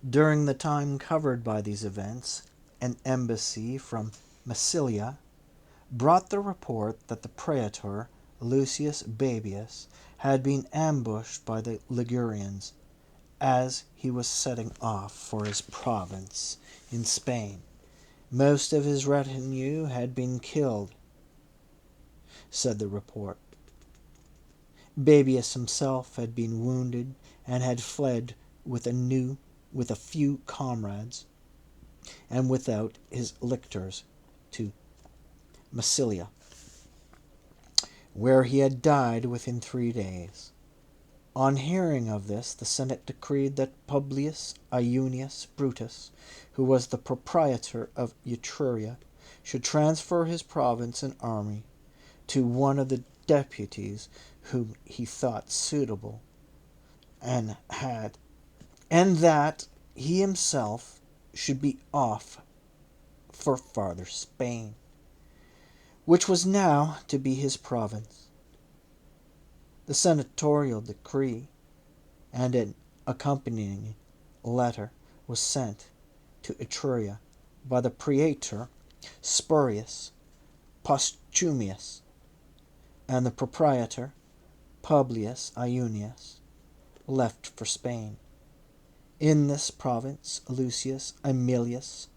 During the time covered by these events, an embassy from Massilia brought the report that the praetor Lucius Baebius had been ambushed by the Ligurians as he was setting off for his province in Spain. Most of his retinue had been killed, said the report. Baebius himself had been wounded and had fled with a few comrades and without his lictors to Massilia, where he had died within 3 days. On hearing of this, the Senate decreed that Publius Iunius Brutus, who was the proprietor of Etruria, should transfer his province and army to one of the deputies whom he thought suitable, and that he himself should be off for farther Spain, which was now to be his province. The senatorial decree and an accompanying letter was sent to Etruria by the praetor Spurius Postumius, and the proprietor Publius Iunius left for Spain. In this province, Lucius Aemilius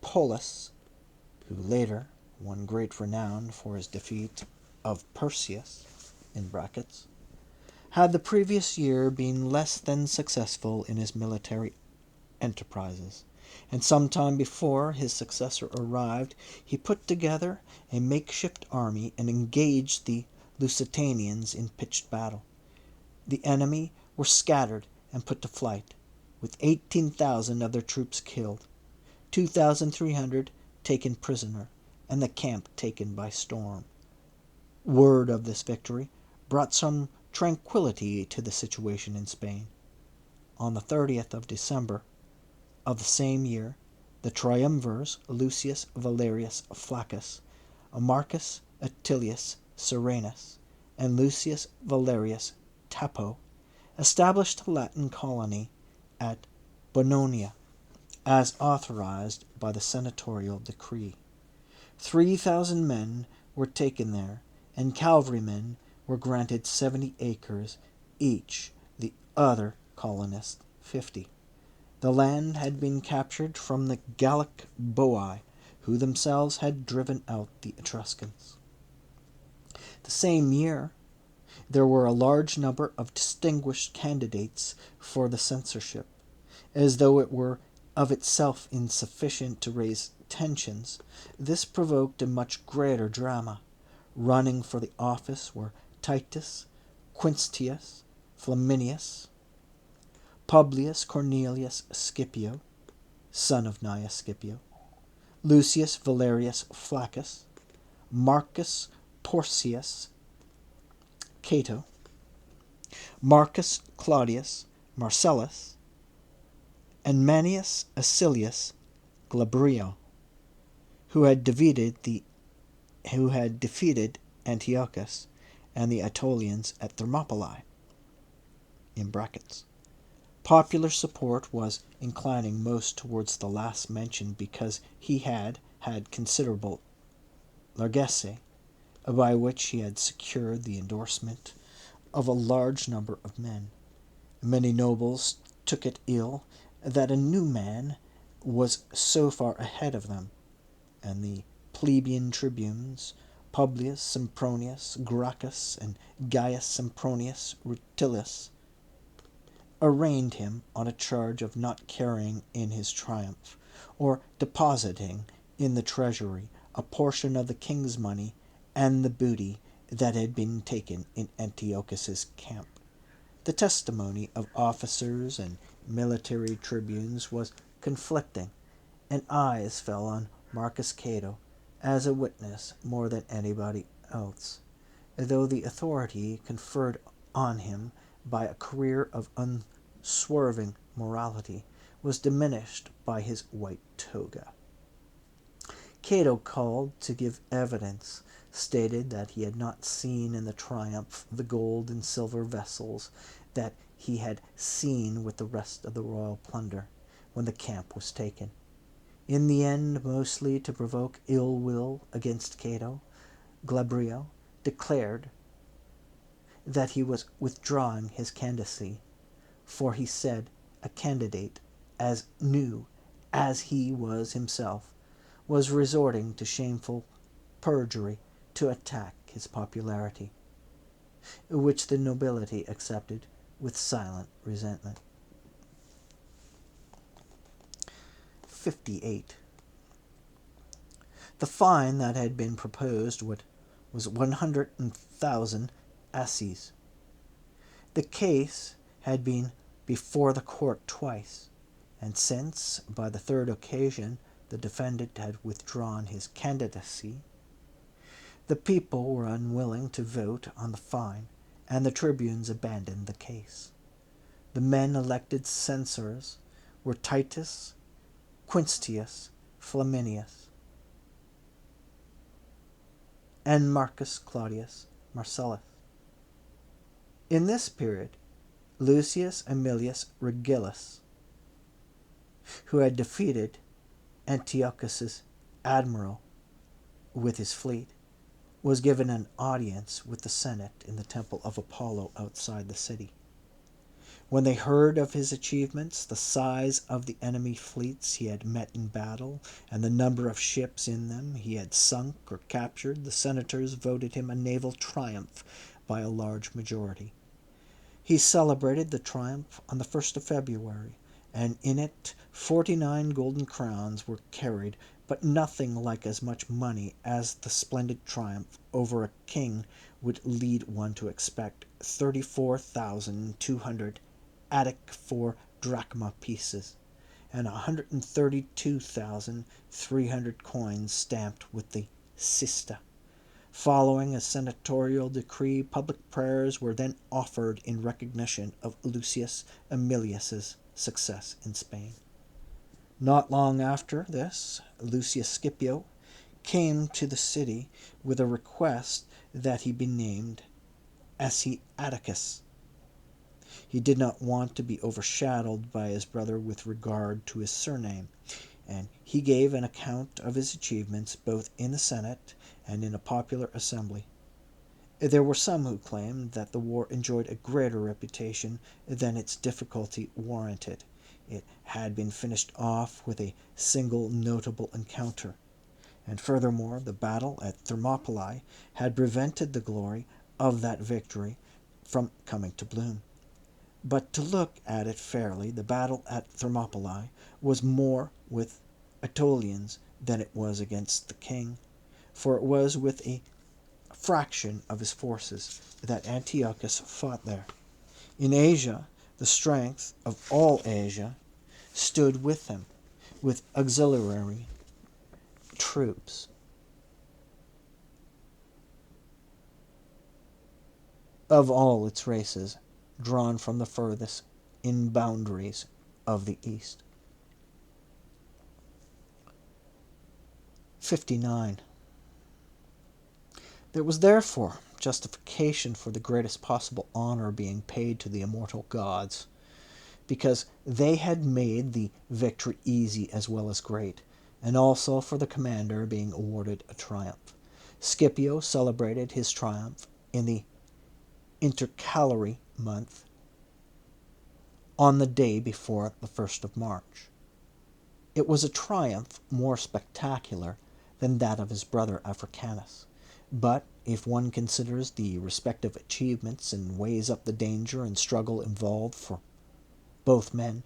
Polus, who later won great renown for his defeat of Perseus, in brackets, had the previous year been less than successful in his military enterprises, and some time before his successor arrived, he put together a makeshift army and engaged the Lusitanians in pitched battle. The enemy were scattered and put to flight, with 18,000 of their troops killed, 2,300 taken prisoner, and the camp taken by storm. Word of this victory brought some tranquillity to the situation in Spain. On the 30th of December of the same year, the triumvirs Lucius Valerius Flaccus, Marcus Attilius Serenus, and Lucius Valerius Tapo established a Latin colony at Bononia, as authorized by the senatorial decree. 3,000 men were taken there, and cavalrymen were granted 70 acres each, the other colonists 50. The land had been captured from the Gallic Boii, who themselves had driven out the Etruscans. The same year, There were a large number of distinguished candidates for the censorship. As though it were of itself insufficient to raise tensions, this provoked a much greater drama. Running for the office were Titus, Quinctius, Flaminius, Publius Cornelius Scipio, son of Gnaeus Scipio, Lucius Valerius Flaccus, Marcus Porcius Cato, Marcus Claudius Marcellus, and Manius Acilius Glabrio, who had defeated Antiochus and the Aetolians at Thermopylae. In brackets. Popular support was inclining most towards the last mentioned because he had considerable largesse, by which he had secured the endorsement of a large number of men. Many nobles took it ill that a new man was so far ahead of them, and the plebeian tribunes, Publius Sempronius Gracchus and Gaius Sempronius Rutilius, arraigned him on a charge of not carrying in his triumph, or depositing in the treasury a portion of the king's money and the booty that had been taken in Antiochus's camp. The testimony of officers and military tribunes was conflicting, and eyes fell on Marcus Cato as a witness more than anybody else, though the authority conferred on him by a career of unswerving morality was diminished by his white toga. Cato, called to give evidence, stated that he had not seen in the triumph the gold and silver vessels that he had seen with the rest of the royal plunder when the camp was taken. In the end, mostly to provoke ill will against Cato, Glabrio declared that he was withdrawing his candidacy, for he said a candidate as new as he was himself was resorting to shameful perjury to attack his popularity, which the nobility accepted with silent resentment. 58. The fine that had been proposed was 100,000 asses. The case had been before the court twice, and since, by the third occasion, the defendant had withdrawn his candidacy, the people were unwilling to vote on the fine, and the tribunes abandoned the case. The men elected censors were Titus, Quinctius, Flaminius, and Marcus Claudius Marcellus. In this period, Lucius Aemilius Regillus, who had defeated Antiochus's admiral with his fleet, was given an audience with the Senate in the temple of Apollo outside the city. When they heard of his achievements, the size of the enemy fleets he had met in battle, and the number of ships in them he had sunk or captured, the senators voted him a naval triumph by a large majority. He celebrated the triumph on the 1st of February, and in it 49 golden crowns were carried, but nothing like as much money as the splendid triumph over a king would lead one to expect. 34,200 Attic 4 drachma pieces, and 132,300 coins stamped with the sista. Following a senatorial decree, public prayers were then offered in recognition of Lucius Aemilius's success in Spain. Not long after this, Lucius Scipio came to the city with a request that he be named Asiaticus. He did not want to be overshadowed by his brother with regard to his surname, and he gave an account of his achievements both in the Senate and in a popular assembly. There were some who claimed that the war enjoyed a greater reputation than its difficulty warranted. It had been finished off with a single notable encounter, and furthermore the battle at Thermopylae had prevented the glory of that victory from coming to bloom. But to look at it fairly, the battle at Thermopylae was more with Aetolians than it was against the king, for it was with a fraction of his forces that Antiochus fought there. In Asia, the strength of all Asia stood with him, with auxiliary troops of all its races, drawn from the furthest in boundaries of the east. 59. There was therefore justification for the greatest possible honor being paid to the immortal gods, because they had made the victory easy as well as great, and also for the commander being awarded a triumph. Scipio celebrated his triumph in the intercalary month on the day before the 1st of March. It was a triumph more spectacular than that of his brother Africanus, but if one considers the respective achievements and weighs up the danger and struggle involved for both men,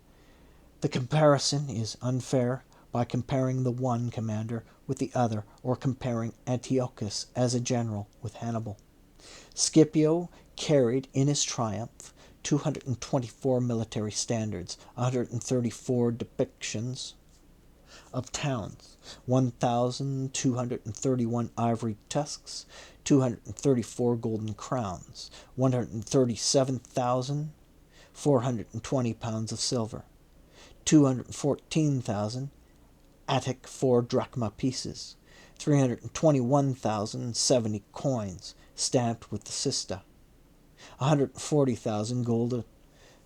the comparison is unfair by comparing the one commander with the other, or comparing Antiochus as a general with Hannibal. Scipio carried in his triumph 224 military standards, 134 depictions of towns, 1,231 ivory tusks, 234 golden crowns, 137,420 pounds of silver, 214,000 Attic 4 drachma pieces, 321,070 coins stamped with the cista, 140,000 golden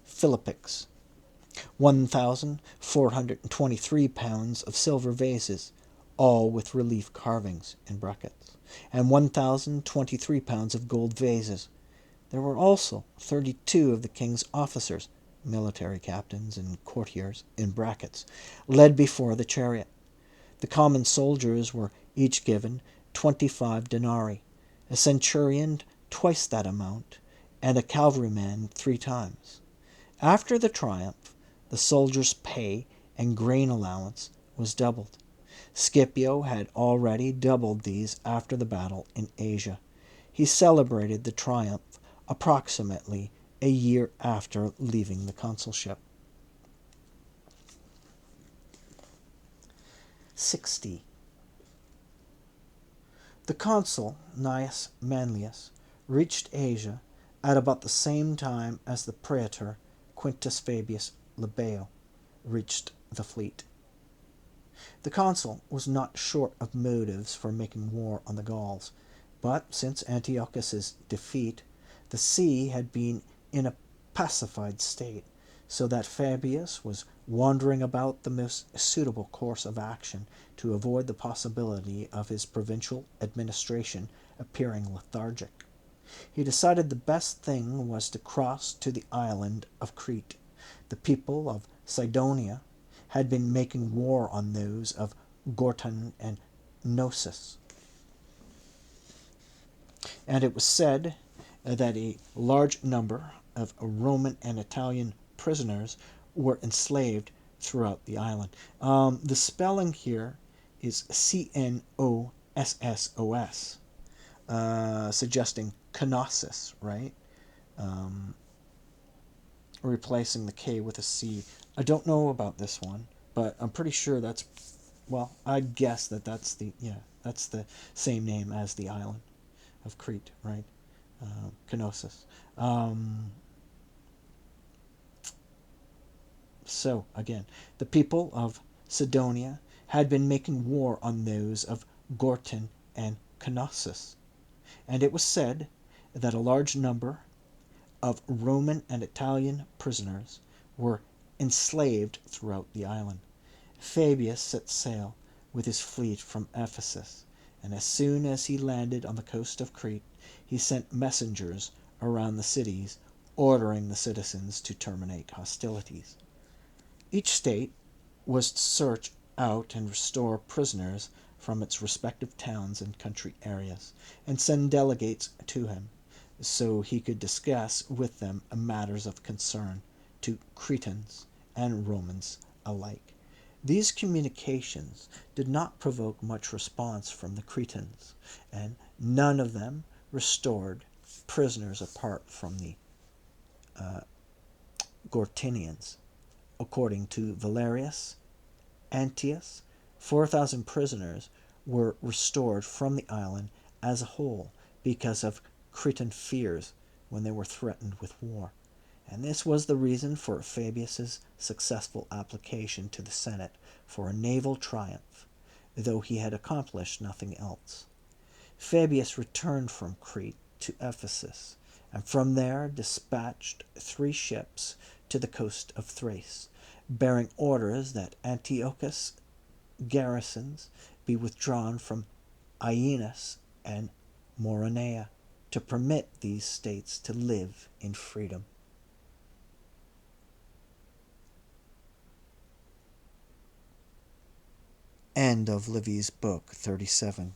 philippics, 1,423 pounds of silver vases, all with relief carvings in brackets, and 1,023 pounds of gold vases. There were also 32 of the king's officers, military captains and courtiers in brackets, led before the chariot. The common soldiers were each given 25 denarii, a centurion twice that amount, and a cavalryman 3 times. After the triumph, the soldiers' pay and grain allowance was doubled. Scipio had already doubled these after the battle in Asia. He celebrated the triumph approximately a year after leaving the consulship. 60. The consul Gnaeus Manlius reached Asia at about the same time as the praetor Quintus Fabius Labeo reached the fleet. The consul was not short of motives for making war on the Gauls, but since Antiochus's defeat, the sea had been in a pacified state, so that Fabius was wandering about the most suitable course of action to avoid the possibility of his provincial administration appearing lethargic. He decided the best thing was to cross to the island of Crete. The people of Cydonia had been making war on those of Gortyn and Knossos, and it was said that a large number of Roman and Italian prisoners were enslaved throughout the island. The spelling here is Cnossos, suggesting Knossos, right? Replacing the K with a C. I don't know about this one, but I'm pretty sure that's, well, I'd guess that's the same name as the island of Crete, right? Knossos. So, again, the people of Cydonia had been making war on those of Gortyn and Knossos, and it was said that a large number of Roman and Italian prisoners were enslaved throughout the island. Fabius set sail with his fleet from Ephesus, and as soon as he landed on the coast of Crete, he sent messengers around the cities, ordering the citizens to terminate hostilities. Each state was to search out and restore prisoners from its respective towns and country areas, and send delegates to him. so he could discuss with them matters of concern to Cretans and Romans alike. These communications did not provoke much response from the Cretans, and none of them restored prisoners apart from the Gortinians. According to Valerius Antius, 4,000 prisoners were restored from the island as a whole because of Cretan fears when they were threatened with war. And this was the reason for Fabius's successful application to the Senate for a naval triumph, though he had accomplished nothing else. Fabius returned from Crete to Ephesus, and from there dispatched 3 ships to the coast of Thrace, bearing orders that Antiochus' garrisons be withdrawn from Aeneas and Mauronea, to permit these states to live in freedom. End of Livy's Book 37.